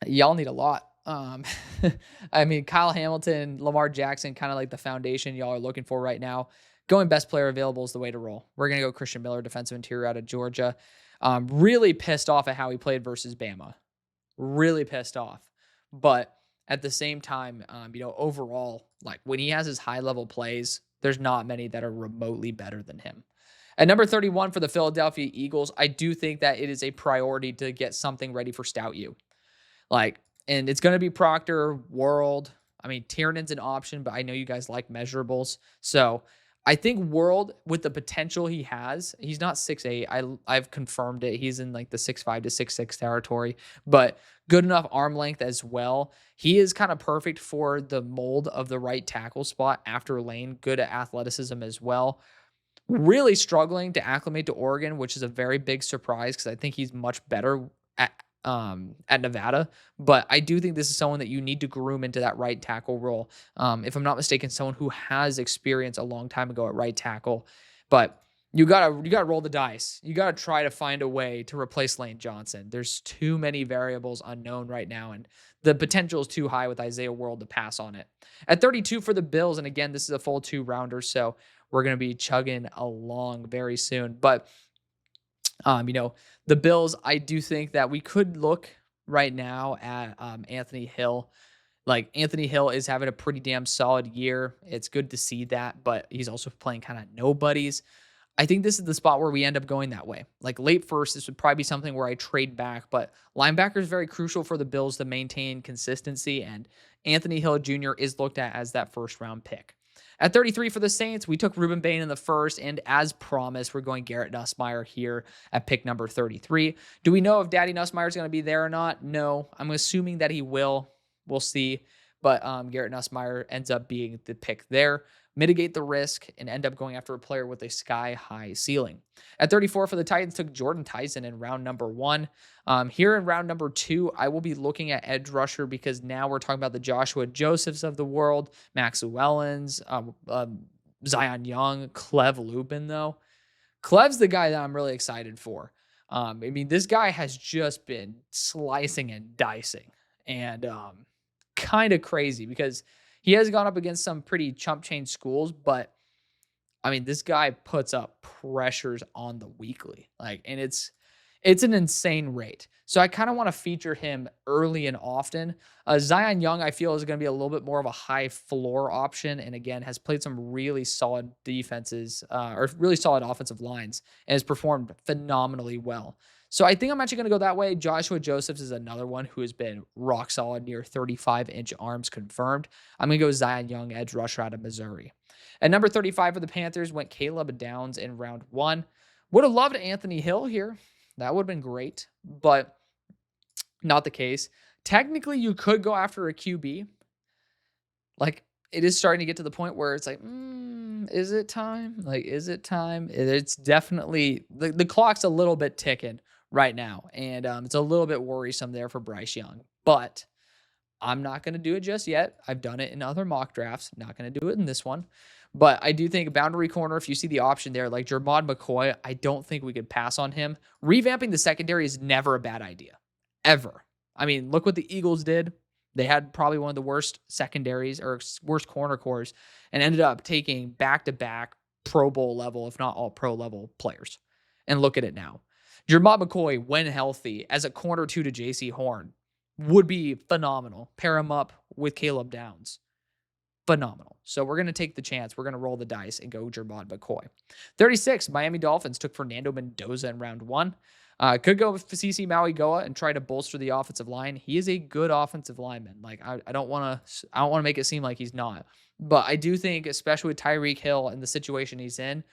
Speaker 1: y'all need a lot. I mean, Kyle Hamilton, Lamar Jackson, kind of like the foundation y'all are looking for right now. Going best player available is the way to roll. We're going to go Christian Miller, defensive interior out of Georgia. Really pissed off at how he played versus Bama. Really pissed off. But at the same time, overall, like when he has his high level plays, there's not many that are remotely better than him. At number 31 for the Philadelphia Eagles, I do think that it is a priority to get something ready for Stout U. And it's going to be Proctor, World. I mean, Tiernan's an option, but I know you guys like measurables. So I think World, with the potential he has, he's not 6'8". I've confirmed it. He's in like the 6'5" to 6'6" territory, but good enough arm length as well. He is kind of perfect for the mold of the right tackle spot after Lane. Good at athleticism as well. Really struggling to acclimate to Oregon, which is a very big surprise because I think he's much better at Nevada. But I do think this is someone that you need to groom into that right tackle role. If I'm not mistaken, someone who has experience a long time ago at right tackle. But you gotta roll the dice. You gotta try to find a way to replace Lane Johnson. There's too many variables unknown right now, and the potential is too high with Isaiah World to pass on it. At 32 for the Bills, and again, this is a full 2-rounder, so we're gonna be chugging along very soon. But the Bills, I do think that we could look right now at Anthony Hill. Like, Anthony Hill is having a pretty damn solid year. It's good to see that, but he's also playing kind of nobodies. I think this is the spot where we end up going that way. Like late first, this would probably be something where I trade back, but linebacker is very crucial for the Bills to maintain consistency, and Anthony Hill Jr. is looked at as that first-round pick. At 33 for the Saints, we took Ruben Bain in the first, and as promised, we're going Garrett Nussmeier here at pick number 33. Do we know if Daddy Nussmeier is going to be there or not? No. I'm assuming that he will. We'll see. But Garrett Nussmeier ends up being the pick there. Mitigate the risk and end up going after a player with a sky-high ceiling. At 34 for the Titans, took Jordan Tyson in round number 1. Here in round number 2, I will be looking at edge rusher because now we're talking about the Joshua Josephs of the world, Max Llewellyn's, Zion Young, Clev Lubin, though. Clev's the guy that I'm really excited for. This guy has just been slicing and dicing and kind of crazy because he has gone up against some pretty chump change schools, but this guy puts up pressures on the weekly, and it's an insane rate. So I kind of want to feature him early and often. Zion Young, I feel, is going to be a little bit more of a high floor option, and again has played some really solid defenses or really solid offensive lines and has performed phenomenally well. So I think I'm actually going to go that way. Joshua Josephs is another one who has been rock solid, near 35-inch arms confirmed. I'm going to go Zion Young, edge rusher out of Missouri. At number 35 for the Panthers went Caleb Downs in round 1. Would have loved Anthony Hill here. That would have been great, but not the case. Technically, you could go after a QB. It is starting to get to the point where it's is it time? Is it time? It's definitely, the clock's a little bit ticking right now, and it's a little bit worrisome there for Bryce Young, but I'm not going to do it just yet. I've done it in other mock drafts. Not going to do it in this one, but I do think boundary corner, if you see the option there, like Jermod McCoy, I don't think we could pass on him. Revamping the secondary is never a bad idea, ever. Look what the Eagles did. They had probably one of the worst secondaries or worst corner cores and ended up taking back-to-back Pro Bowl level, if not all pro level players. And look at it now. Jermod McCoy, when healthy, as a corner 2 to J.C. Horn, would be phenomenal. Pair him up with Caleb Downs. Phenomenal. So we're going to take the chance. We're going to roll the dice and go Jermod McCoy. 36, Miami Dolphins took Fernando Mendoza in round 1. Could go with CC Maui-Goa and try to bolster the offensive line. He is a good offensive lineman. I don't want to make it seem like he's not. But I do think, especially with Tyreek Hill and the situation he's in,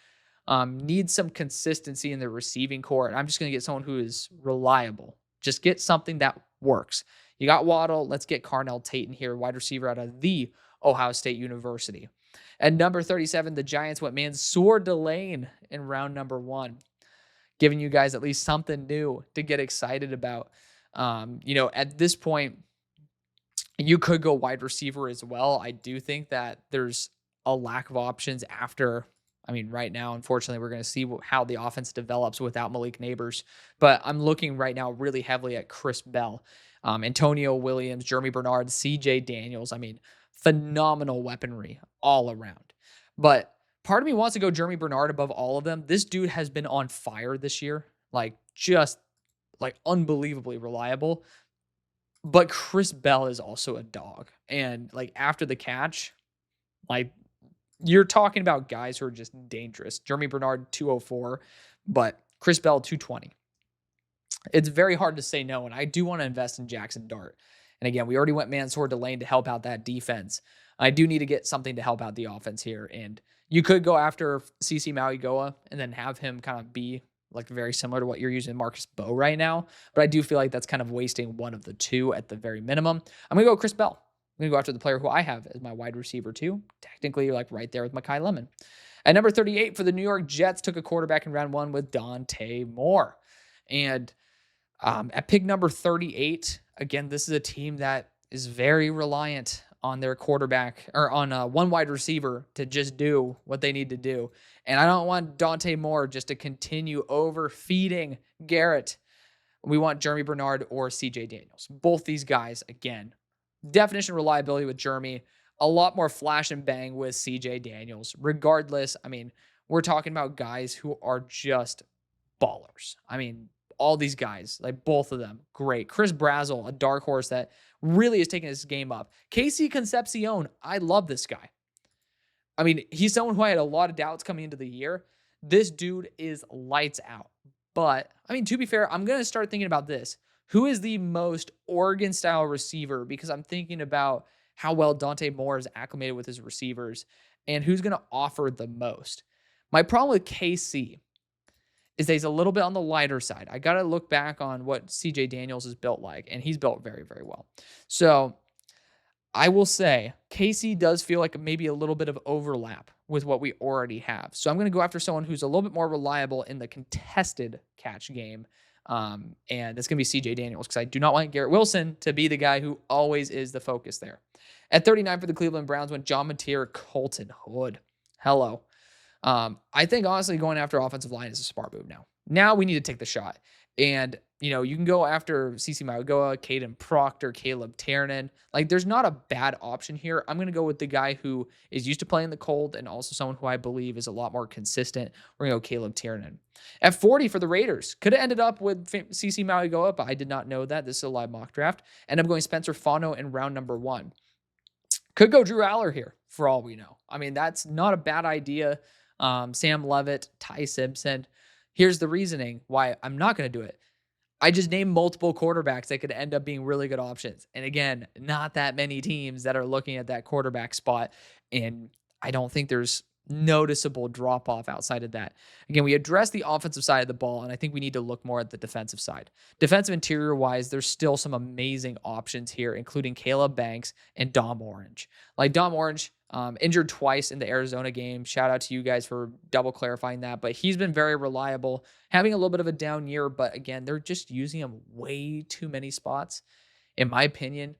Speaker 1: needs some consistency in the receiving core. And I'm just going to get someone who is reliable. Just get something that works. You got Waddle. Let's get Carnell Tate in here, wide receiver out of the Ohio State University. At number 37, the Giants went Mansour Delane in round number 1, giving you guys at least something new to get excited about. At this point, you could go wide receiver as well. I do think that there's a lack of options after. I mean, right now, unfortunately, we're going to see how the offense develops without Malik Neighbors. But I'm looking right now really heavily at Chris Bell, Antonio Williams, Jeremy Bernard, CJ Daniels. I mean, phenomenal weaponry all around. But part of me wants to go Jeremy Bernard above all of them. This dude has been on fire this year, just unbelievably reliable. But Chris Bell is also a dog. And after the catch, you're talking about guys who are just dangerous. Jeremy Bernard, 204, but Chris Bell, 220. It's very hard to say no, and I do want to invest in Jackson Dart. And again, we already went Mansour Delane to help out that defense. I do need to get something to help out the offense here. And you could go after CC Mauigoa and then have him kind of be very similar to what you're using Marcus Bowe right now. But I do feel like that's kind of wasting one of the two at the very minimum. I'm going to go Chris Bell. I'm going to go after the player who I have as my wide receiver too. Technically, right there with Mekhi Lemon. At number 38 for the New York Jets, took a quarterback in round 1 with Dante Moore. And at pick number 38, again, this is a team that is very reliant on their quarterback or on one wide receiver to just do what they need to do. And I don't want Dante Moore just to continue overfeeding Garrett. We want Jeremy Bernard or CJ Daniels. Both these guys, again, definition of reliability with Jeremy, a lot more flash and bang with CJ Daniels. Regardless, I mean, we're talking about guys who are just ballers. I mean, all these guys, both of them, great. Chris Brazzell, a dark horse that really is taking this game up. Casey Concepcion, I love this guy. I mean, he's someone who I had a lot of doubts coming into the year. This dude is lights out. But, I mean, to be fair, I'm going to start thinking about this. Who is the most Oregon-style receiver? Because I'm thinking about how well Dante Moore is acclimated with his receivers and who's going to offer the most. My problem with KC is that he's a little bit on the lighter side. I got to look back on what CJ Daniels is built like, and he's built very, very well. So I will say KC does feel like maybe a little bit of overlap with what we already have. So I'm going to go after someone who's a little bit more reliable in the contested catch game. And it's going to be CJ Daniels because I do not want Garrett Wilson to be the guy who always is the focus there. At 39 for the Cleveland Browns went John Mateer, Colton Hood. Hello. I think honestly going after offensive line is a smart move now. Now we need to take the shot. And, you can go after CC Mauigoa, Caden Proctor, Caleb Tiernan. There's not a bad option here. I'm going to go with the guy who is used to playing the cold and also someone who I believe is a lot more consistent. We're going to go Caleb Tiernan. At 40 for the Raiders, could have ended up with CC Mauigoa, but I did not know that. This is a live mock draft. Ended up going Spencer Fano in round number 1. Could go Drew Allar here for all we know. I mean, that's not a bad idea. Sam Levitt, Ty Simpson. Here's the reasoning why I'm not going to do it. I just named multiple quarterbacks that could end up being really good options. And again, not that many teams that are looking at that quarterback spot. And I don't think there's noticeable drop off outside of that. Again, we addressed the offensive side of the ball, and I think we need to look more at the defensive side. Defensive interior wise, there's still some amazing options here, including Caleb Banks and Dom Orange. Dom Orange, injured twice in the Arizona game. Shout out to you guys for double clarifying that, but he's been very reliable, having a little bit of a down year, but again, they're just using him way too many spots. In my opinion,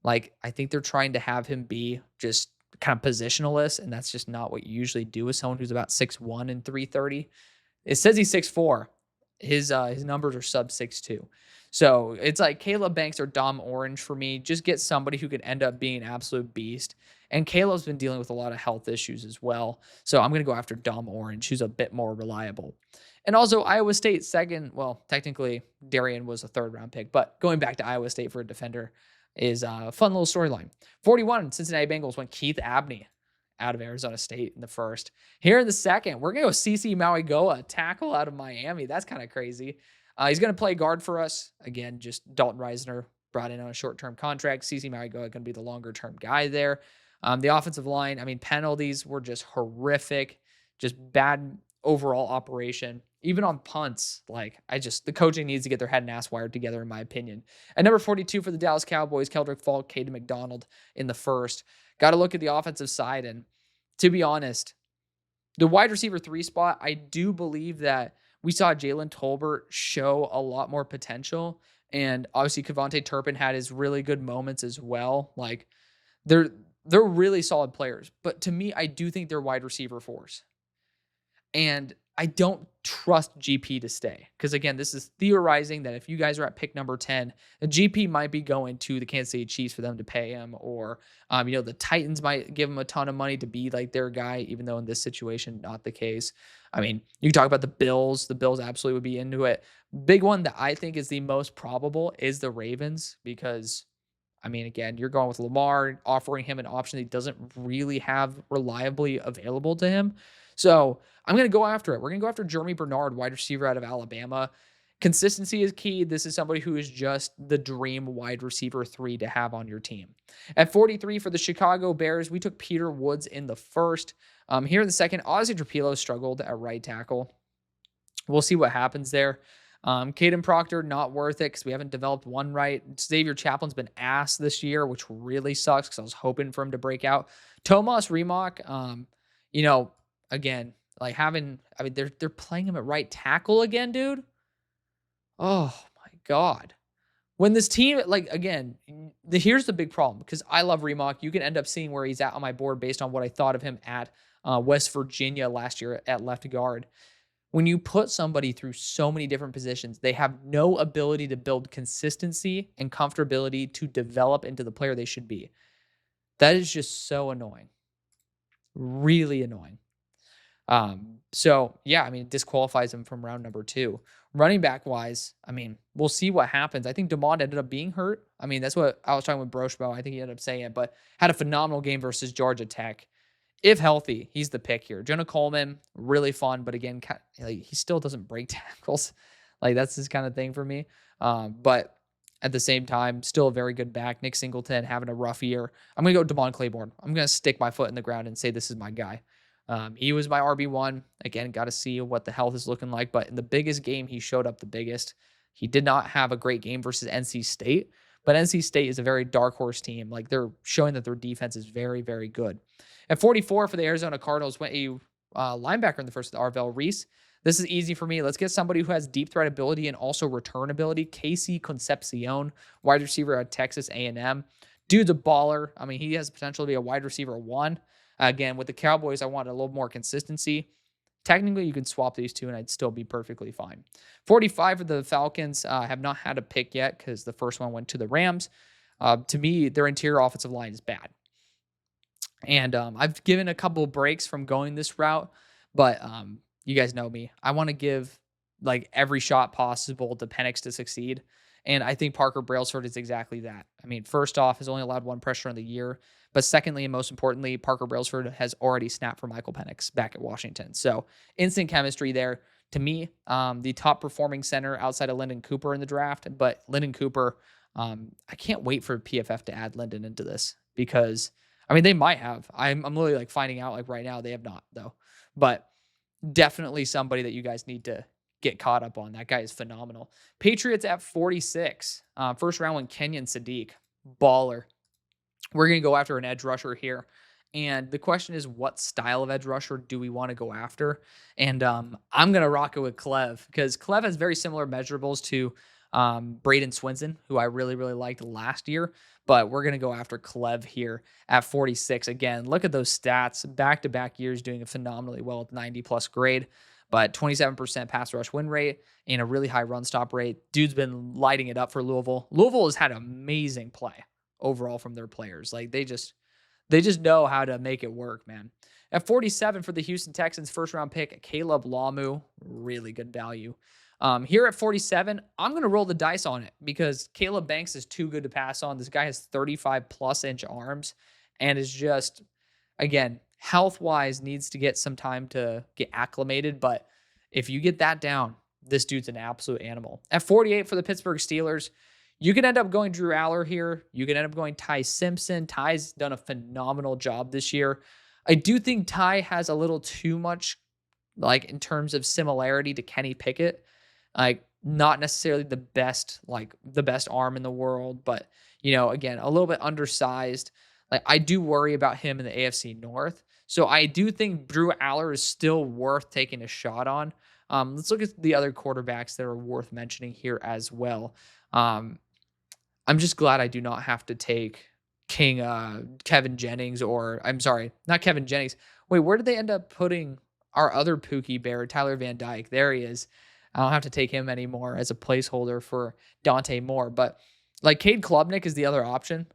Speaker 1: I think they're trying to have him be just kind of positionalist, and that's just not what you usually do with someone who's about 6'1" and 330. It says he's 6'4". His numbers are sub 6'2". So it's Caleb Banks or Dom Orange for me. Just get somebody who could end up being an absolute beast. And Caleb's been dealing with a lot of health issues as well. So I'm going to go after Dom Orange, who's a bit more reliable. And also Iowa State second. Well, technically Darian was a 3rd round pick, but going back to Iowa State for a defender is a fun little storyline. 41, Cincinnati Bengals went Keith Abney out of Arizona State in the 1st. Here in the 2nd, we're going to go CC Mauigoa, tackle out of Miami. That's kind of crazy. He's going to play guard for us. Again, just Dalton Reisner brought in on a short-term contract. CC Mauigoa going to be the longer-term guy there. The offensive line, I mean, penalties were just horrific. Just bad overall operation. Even on punts, like the coaching needs to get their head and ass wired together, in my opinion. At number 42 for the Dallas Cowboys, Keldrick Falk, Caden McDonald in the first. Got to look at the offensive side. And to be honest, the wide receiver 3 spot, I do believe that we saw Jalen Tolbert show a lot more potential. And obviously, Kevontae Turpin had his really good moments as well. Like, they're really solid players. But to me, I do think they're wide receiver 4s. And I don't trust GP to stay. Because again, this is theorizing that if you guys are at pick number 10, the GP might be going to the Kansas City Chiefs for them to pay him. Or, the Titans might give him a ton of money to be like their guy, even though in this situation, not the case. I mean, you talk about the Bills. The Bills absolutely would be into it. Big one that I think is the most probable is the Ravens. Because, again, you're going with Lamar, offering him an option that he doesn't really have reliably available to him. So I'm going to go after it. We're going to go after Jeremy Bernard, wide receiver out of Alabama. Consistency is key. This is somebody who is just the dream wide receiver 3 to have on your team. At 43 for the Chicago Bears, we took Peter Woods in the first. Here in the second, Ozzie Trapilo struggled at right tackle. We'll see what happens there. Caden Proctor, not worth it because we haven't developed one right. Xavier Chaplin's been ass this year, which really sucks because I was hoping for him to break out. Tomas Remock, again, they're playing him at right tackle again, dude. Oh my God. When this team, here's the big problem, because I love Remock. You can end up seeing where he's at on my board based on what I thought of him at West Virginia last year at left guard. When you put somebody through so many different positions, they have no ability to build consistency and comfortability to develop into the player they should be. That is just so annoying. Really annoying. It disqualifies him from round number 2. Running back wise, we'll see what happens. I think DeMond ended up being hurt. That's what I was talking with Brochbo. I think he ended up saying it, but had a phenomenal game versus Georgia Tech. If healthy, he's the pick here. Jonah Coleman, really fun, but again, he still doesn't break tackles. That's his kind of thing for me. But at the same time, still a very good back. Nick Singleton having a rough year. I'm going to go Devon Claiborne. I'm going to stick my foot in the ground and say this is my guy. He was my RB1. Again, got to see what the health is looking like. But in the biggest game, he showed up the biggest. He did not have a great game versus NC State. But NC State is a very dark horse team. They're showing that their defense is very, very good. At 44 for the Arizona Cardinals, went a linebacker in the first with Arvell Reese. This is easy for me. Let's get somebody who has deep threat ability and also return ability. Casey Concepcion, wide receiver at Texas A&M. Dude's a baller. He has potential to be a wide receiver 1. Again, with the Cowboys, I want a little more consistency. Technically, you can swap these two, and I'd still be perfectly fine. 45 for the Falcons. Have not had a pick yet because the first one went to the Rams. To me, their interior offensive line is bad. And I've given a couple breaks from going this route, but you guys know me. I want to give every shot possible to Penix to succeed. And I think Parker Brailsford is exactly that. First off, has only allowed 1 pressure in the year. But secondly, and most importantly, Parker Brailsford has already snapped for Michael Penix back at Washington. So instant chemistry there. To me, the top performing center outside of Lyndon Cooper in the draft. But Lyndon Cooper, I can't wait for PFF to add Lyndon into this because, they might have. I'm literally finding out right now. They have not, though. But definitely somebody that you guys need to get caught up on. That guy is phenomenal. Patriots at 46. First round one, Kenyon Sadiq. Baller. We're going to go after an edge rusher here. And the question is, what style of edge rusher do we want to go after? And I'm going to rock it with Clev because Clev has very similar measurables to Braden Swinson, who I really, really liked last year. But we're going to go after Clev here at 46. Again, look at those stats. Back-to-back years doing phenomenally well with 90-plus grade. But 27% pass rush win rate and a really high run stop rate. Dude's been lighting it up for Louisville. Louisville has had amazing play overall from their players. They just know how to make it work, man. At 47 for the Houston Texans, first round pick, Caleb Lamu, really good value. Here at 47, I'm going to roll the dice on it because Caleb Banks is too good to pass on. This guy has 35 plus inch arms and is just, again, health-wise needs to get some time to get acclimated. But if you get that down, this dude's an absolute animal. At 48 for the Pittsburgh Steelers, you can end up going Drew Allar here. You can end up going Ty Simpson. Ty's done a phenomenal job this year. I do think Ty has a little too much like in terms of similarity to Kenny Pickett. Like not necessarily the best arm in the world, but again, a little bit undersized. Like I do worry about him in the AFC North. So I do think Drew Aller is still worth taking a shot on. Let's look at the other quarterbacks that are worth mentioning here as well. Um, I'm just glad I do not have to take Kevin Jennings, or I'm sorry, not Kevin Jennings. Wait, where did they end up putting our other Pookie Bear, Tyler Van Dyke? There he is. I don't have to take him anymore as a placeholder for Dante Moore. But like Cade Klubnik is the other option.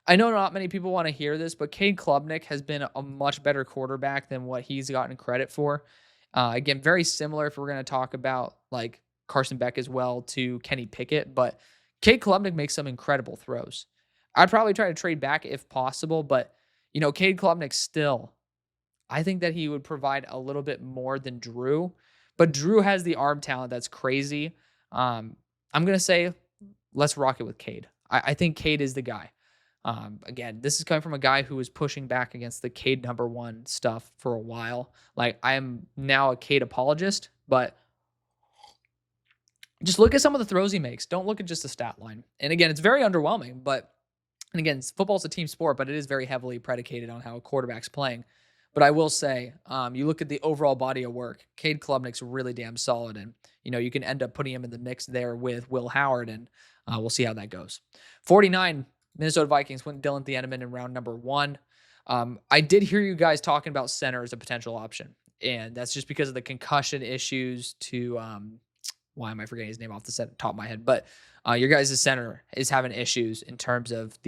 Speaker 1: I know not many people want to hear this, but Cade Klubnik has been a much better quarterback than what he's gotten credit for. Again, very similar if we're going to talk about like Carson Beck as well to Kenny Pickett, but Cade Klubnik makes some incredible throws. I'd probably try to trade back if possible, but Cade Klubnik still, I think that he would provide a little bit more than Drew, but Drew has the arm talent that's crazy. I'm going to say, let's rock it with Cade. I think Cade is the guy. Again, this is coming from a guy who was pushing back against the Cade #1 stuff for a while. Like I am now a Cade apologist, but just look at some of the throws he makes. Don't look at just the stat line. And again, it's very underwhelming, and again, football's a team sport, but it is very heavily predicated on how a quarterback's playing. But I will say, you look at the overall body of work, Cade Klubnik's really damn solid. And, you can end up putting him in the mix there with Will Howard, and we'll see how that goes. 49, Minnesota Vikings went Dylan Thieneman in round number 1. I did hear you guys talking about center as a potential option, and that's just because of the concussion issues to why am I forgetting his name off the top of my head? But your guys' center is having issues in terms of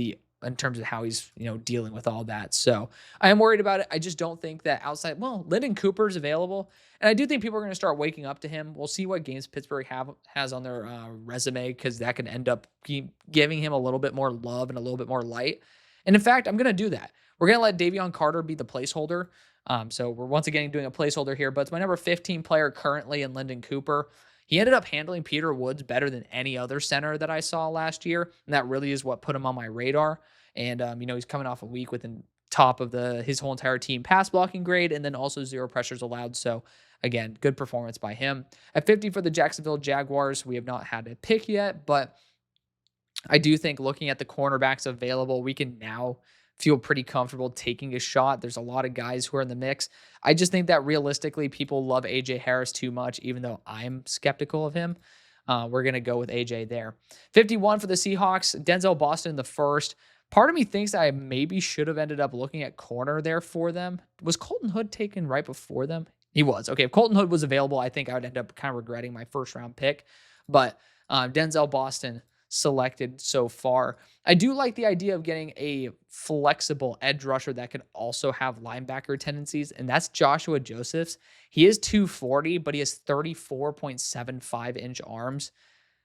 Speaker 1: how he's dealing with all that. So I am worried about it. I just don't think that outside. Well, Lyndon Cooper is available, and I do think people are going to start waking up to him. We'll see what games Pittsburgh has on their resume, because that can end up giving him a little bit more love and a little bit more light. And in fact, I'm going to do that. We're going to let Davion Carter be the placeholder. So we're once again doing a placeholder here, but it's my number 15 player currently in Lyndon Cooper. He ended up handling Peter Woods better than any other center that I saw last year, and that really is what put him on my radar. And he's coming off a week within top of his whole entire team pass blocking grade, and then also 0 pressures allowed. So again, good performance by him. At 50 for the Jacksonville Jaguars, we have not had a pick yet, but I do think looking at the cornerbacks available, we can now feel pretty comfortable taking a shot. There's a lot of guys who are in the mix. I just think that realistically, people love AJ Harris too much, even though I'm skeptical of him. We're going to go with AJ there. 51 for the Seahawks, Denzel Boston the first. Part of me thinks I maybe should have ended up looking at corner there for them. Was Colton Hood taken right before them? He was. Okay, if Colton Hood was available, I think I would end up kind of regretting my first round pick. But Denzel Boston selected so far. I do like the idea of getting a flexible edge rusher that could also have linebacker tendencies, and that's Joshua Josephs. He is 240, but he has 34.75-inch arms.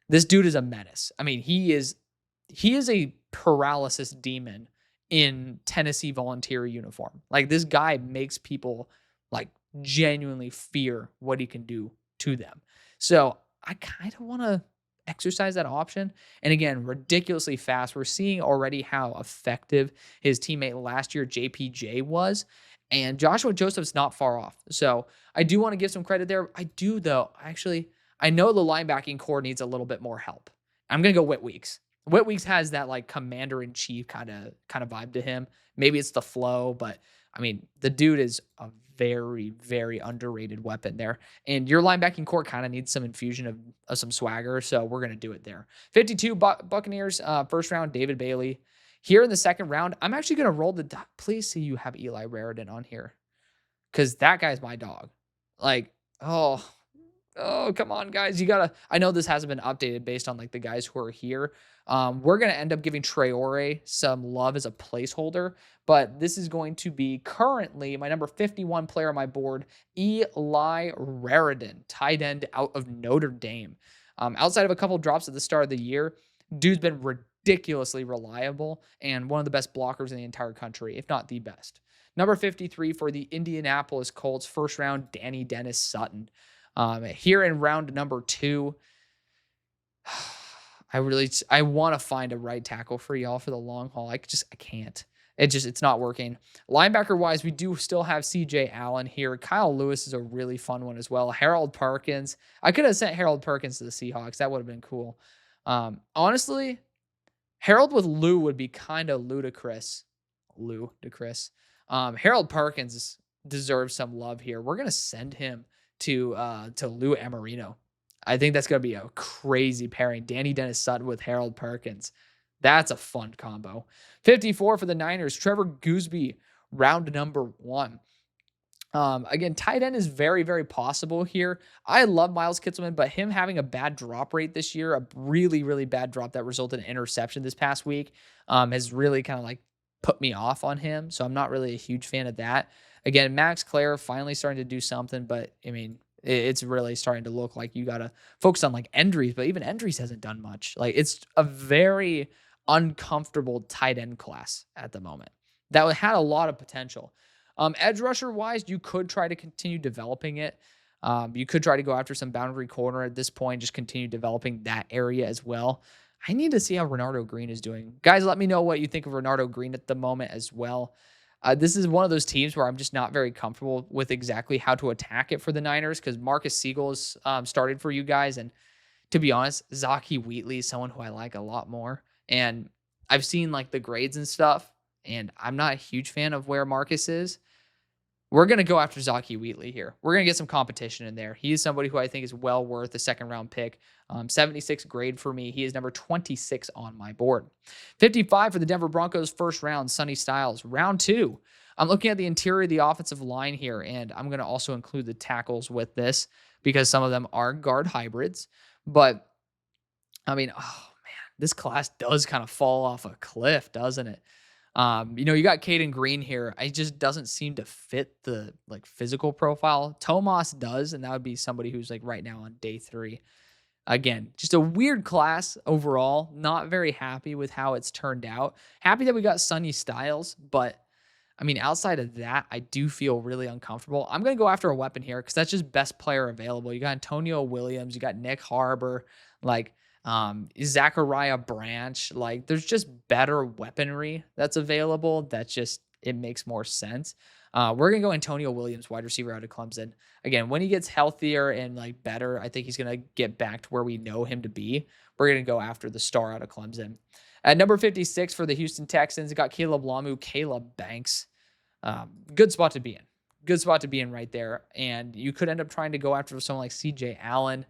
Speaker 1: This dude is a menace. I mean, he is a paralysis demon in Tennessee Volunteer uniform. Like, this guy makes people like genuinely fear what he can do to them. So I kind of want to exercise that option. And again, ridiculously fast. We're seeing already how effective his teammate last year, JPJ, was. And Joshua Joseph's not far off. So I do want to give some credit there. I do, though. Actually, I know the linebacking core needs a little bit more help. I'm going to go Whit Weeks. Whit Weeks has that like commander-in-chief kind of vibe to him. Maybe it's the flow, but I mean, the dude is a very, very underrated weapon there. And your linebacking core kind of needs some infusion of some swagger, so we're going to do it there. 52 Buccaneers, first round, David Bailey. Here in the second round, I'm actually going to roll the please see you have Eli Raridan on here, because that guy's my dog. Like, oh, come on, guys. I know this hasn't been updated based on like the guys who are here. We're going to end up giving Traore some love as a placeholder, but this is going to be currently my number 51 player on my board, Eli Raridan, tight end out of Notre Dame. Outside of a couple drops at the start of the year, dude's been ridiculously reliable and one of the best blockers in the entire country, if not the best. Number 53 for the Indianapolis Colts, first round, Danny Dennis Sutton. Here in round number 2, I want to find a right tackle for y'all for the long haul. I can't. It's not working. Linebacker wise, we do still have CJ Allen here. Kyle Lewis is a really fun one as well. Harold Perkins. I could have sent Harold Perkins to the Seahawks. That would have been cool. Honestly, Harold with Lou would be kind of ludicrous. Ludicrous. Harold Perkins deserves some love here. We're gonna send him to Lou Amarino. I think that's gonna be a crazy pairing. Danny Dennis Sutton with Harold Perkins. That's a fun combo. 54 for the Niners. Trevor Gooseby, round number 1. Again, tight end is very, very possible here. I love Miles Kitselman, but him having a bad drop rate this year, a really, really bad drop that resulted in interception this past week, has really kind of like put me off on him. So I'm not really a huge fan of that. Again, Max Clare finally starting to do something, but I mean, it's really starting to look like you got to focus on like Endries, but even Endries hasn't done much. Like it's a very uncomfortable tight end class at the moment that had a lot of potential. Edge rusher wise, you could try to continue developing it. You could try to go after some boundary corner at this point, just continue developing that area as well. I need to see how Renardo Green is doing. Guys, let me know what you think of Renardo Green at the moment as well. This is one of those teams where I'm just not very comfortable with exactly how to attack it for the Niners because Marcus Siegel is started for you guys. And to be honest, Zaki Wheatley is someone who I like a lot more. And I've seen like the grades and stuff, and I'm not a huge fan of where Marcus is. We're going to go after Zaki Wheatley here. We're going to get some competition in there. He is somebody who I think is well worth a second round pick. 76 grade for me. He is number 26 on my board. 55 for the Denver Broncos, first round, Sonny Styles. Round 2. I'm looking at the interior of the offensive line here, and I'm going to also include the tackles with this because some of them are guard hybrids. But, I mean, oh man, this class does kind of fall off a cliff, doesn't it? You got Caden Green here. It just doesn't seem to fit the like physical profile. Tomas does, and that would be somebody who's like right now on day 3. Again, just a weird class overall. Not very happy with how it's turned out. Happy that we got Sonny Styles, but I mean, outside of that, I do feel really uncomfortable. I'm going to go after a weapon here because that's just best player available. You got Antonio Williams, you got Nick Harbor, like Zachariah Branch. Like there's just better weaponry that's available. It makes more sense. We're going to go Antonio Williams, wide receiver out of Clemson. Again, when he gets healthier and like better, I think he's going to get back to where we know him to be. We're going to go after the star out of Clemson. At number 56 for the Houston Texans, got Caleb Lamu, Caleb Banks. Good spot to be in. Good spot to be in right there. And you could end up trying to go after someone like CJ Allen.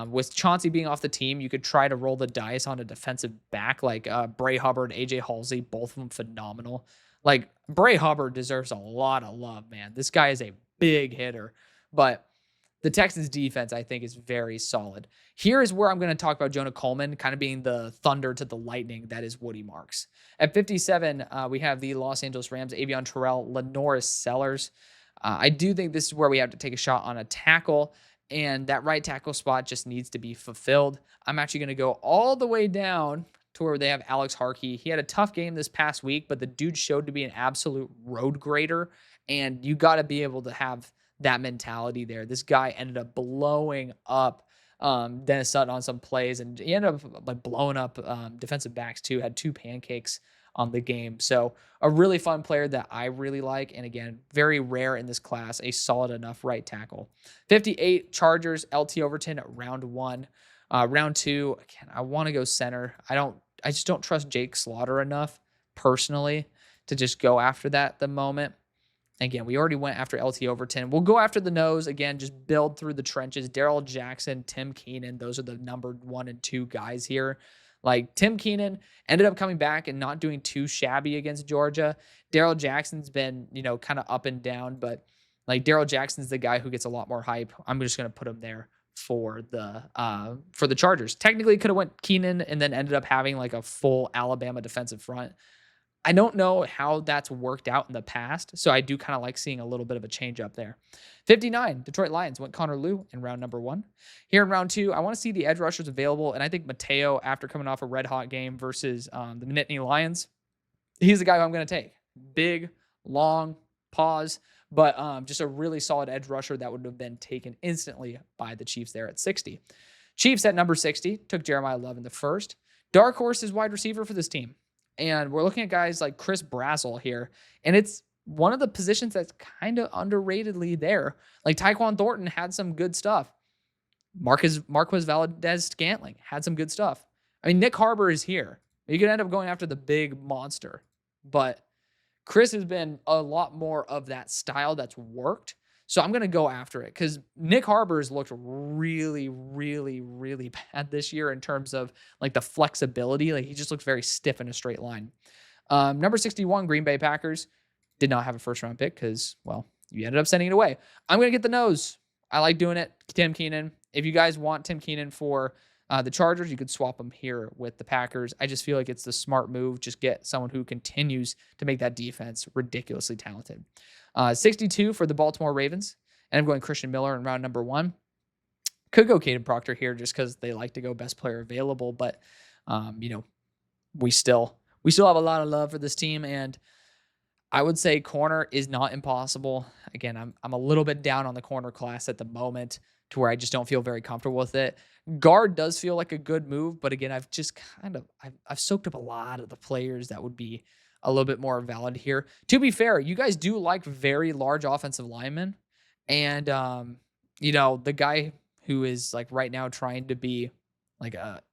Speaker 1: With Chauncey being off the team, you could try to roll the dice on a defensive back like Bray Hubbard, AJ Halsey, both of them phenomenal. Like Bray Hubbard deserves a lot of love, man. This guy is a big hitter, but the Texans defense, I think, is very solid. Here is where I'm going to talk about Jonah Coleman kind of being the thunder to the lightning that is Woody Marks. At 57, we have the Los Angeles Rams, Avion Terrell, Lenoris Sellers. I do think this is where we have to take a shot on a tackle, and that right tackle spot just needs to be fulfilled. I'm actually going to go all the way down to where they have Alex Harkey. He had a tough game this past week, but the dude showed to be an absolute road grader, and you got to be able to have that mentality there. This guy ended up blowing up Dennis Sutton on some plays, and he ended up like blowing up defensive backs too. Had 2 pancakes on the game. So a really fun player that I really like. And again, very rare in this class, a solid enough right tackle. 58 Chargers, LT Overton, round 1. Round 2, again, I want to go center. I just don't trust Jake Slaughter enough personally to just go after that at the moment. Again, we already went after LT Overton. We'll go after the nose. Again, just build through the trenches. Darrell Jackson, Tim Keenan, those are the number 1 and 2 guys here. Like Tim Keenan ended up coming back and not doing too shabby against Georgia. Darrell Jackson's been, kind of up and down, but like Darrell Jackson's the guy who gets a lot more hype. I'm just going to put him there for the Chargers. Technically could have went Keenan and then ended up having like a full Alabama defensive front. I don't know how that's worked out in the past, so I do kind of like seeing a little bit of a change up there. 59, Detroit Lions went Connor Lew in round number 1. Here in round 2, I want to see the edge rushers available, and I think Mateo, after coming off a red-hot game versus the Nittany Lions, he's the guy who I'm going to take. Big, long, pause, but just a really solid edge rusher that would have been taken instantly by the Chiefs there at 60. Chiefs at number 60 took Jeremiah Love in the first. Dark horse is wide receiver for this team. And we're looking at guys like Chris Brazzell here. And it's one of the positions that's kind of underratedly there. Like Tyquan Thornton had some good stuff. Marquez Valdez-Scantling had some good stuff. I mean, Nick Harbor is here. You could end up going after the big monster. But Chris has been a lot more of that style that's worked. So I'm going to go after it because Nick Harbor's looked really, really, really bad this year in terms of like the flexibility. Like he just looks very stiff in a straight line. Number 61, Green Bay Packers. Did not have a first round pick because, well, you ended up sending it away. I'm going to get the nose. I like doing it. Tim Keenan. If you guys want Tim Keenan for the Chargers, you could swap him here with the Packers. I just feel like it's the smart move. Just get someone who continues to make that defense ridiculously talented. 62 for the Baltimore Ravens. And I'm going Christian Miller in round number 1. Could go Caden Proctor here just because they like to go best player available. But, we still have a lot of love for this team. And I would say corner is not impossible. Again, I'm a little bit down on the corner class at the moment to where I just don't feel very comfortable with it. Guard does feel like a good move, but again, I've just I've soaked up a lot of the players that would be a little bit more valid here. To be fair, you guys do like very large offensive linemen, and the guy who is like right now trying to be Caden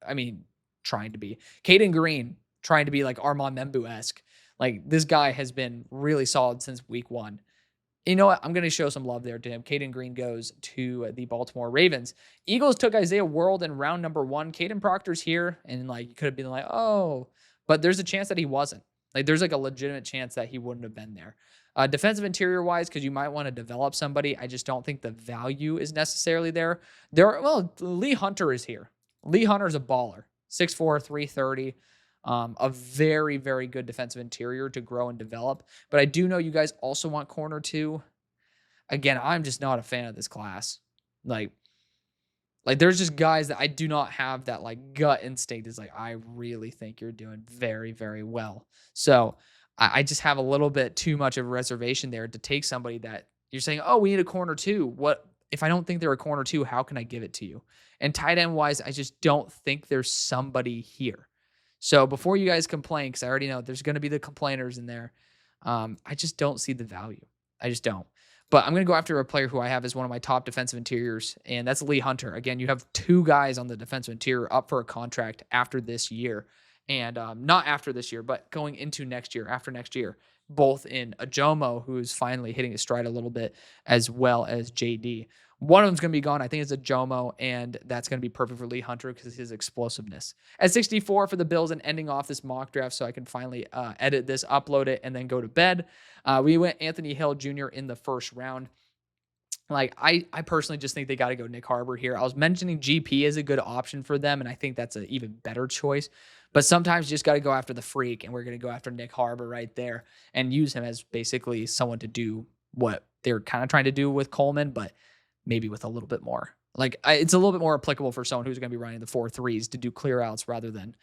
Speaker 1: Green, trying to be like Armand Membu-esque. Like this guy has been really solid since week 1. You know what? I'm going to show some love there to him. Caden Green goes to the Baltimore Ravens. Eagles took Isaiah World in round number 1. Caden Proctor's here, and like you could have been like, oh, but there's a chance that he wasn't. Like there's like a legitimate chance that he wouldn't have been there. Defensive interior wise, because you might want to develop somebody. I just don't think the value is necessarily there. Lee Hunter is here. Lee Hunter's a baller. 6'4", 330. A very, very good defensive interior to grow and develop. But I do know you guys also want corner too. Again, I'm just not a fan of this class. Like there's just guys that I do not have that like gut instinct is like, I really think you're doing very, very well. So I just have a little bit too much of a reservation there to take somebody that you're saying, oh, we need a corner too. What if I don't think they're a corner too? How can I give it to you? And tight end wise, I just don't think there's somebody here. So before you guys complain, because I already know there's going to be the complainers in there, I just don't see the value. I just don't. But I'm going to go after a player who I have as one of my top defensive interiors, and that's Lee Hunter. Again, you have 2 guys on the defensive interior up for a contract after this year. And not after this year, but going into next year, after next year, both in Ajomo, who's finally hitting his stride a little bit, as well as JD. One of them's going to be gone. I think it's Ajomo, and that's going to be perfect for Lee Hunter because of his explosiveness. At 64 for the Bills and ending off this mock draft so I can finally edit this, upload it, and then go to bed. We went Anthony Hill Jr. in the first round. Like, I personally just think they got to go Nick Harbor here. I was mentioning GP is a good option for them, and I think that's an even better choice. But sometimes you just got to go after the freak, and we're going to go after Nick Harbor right there and use him as basically someone to do what they're kind of trying to do with Coleman, but maybe with a little bit more. Like, it's a little bit more applicable for someone who's going to be running the 4-3s to do clear outs rather than,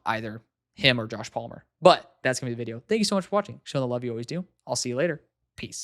Speaker 1: either him or Josh Palmer. But that's going to be the video. Thank you so much for watching. Show the love you always do. I'll see you later. Peace.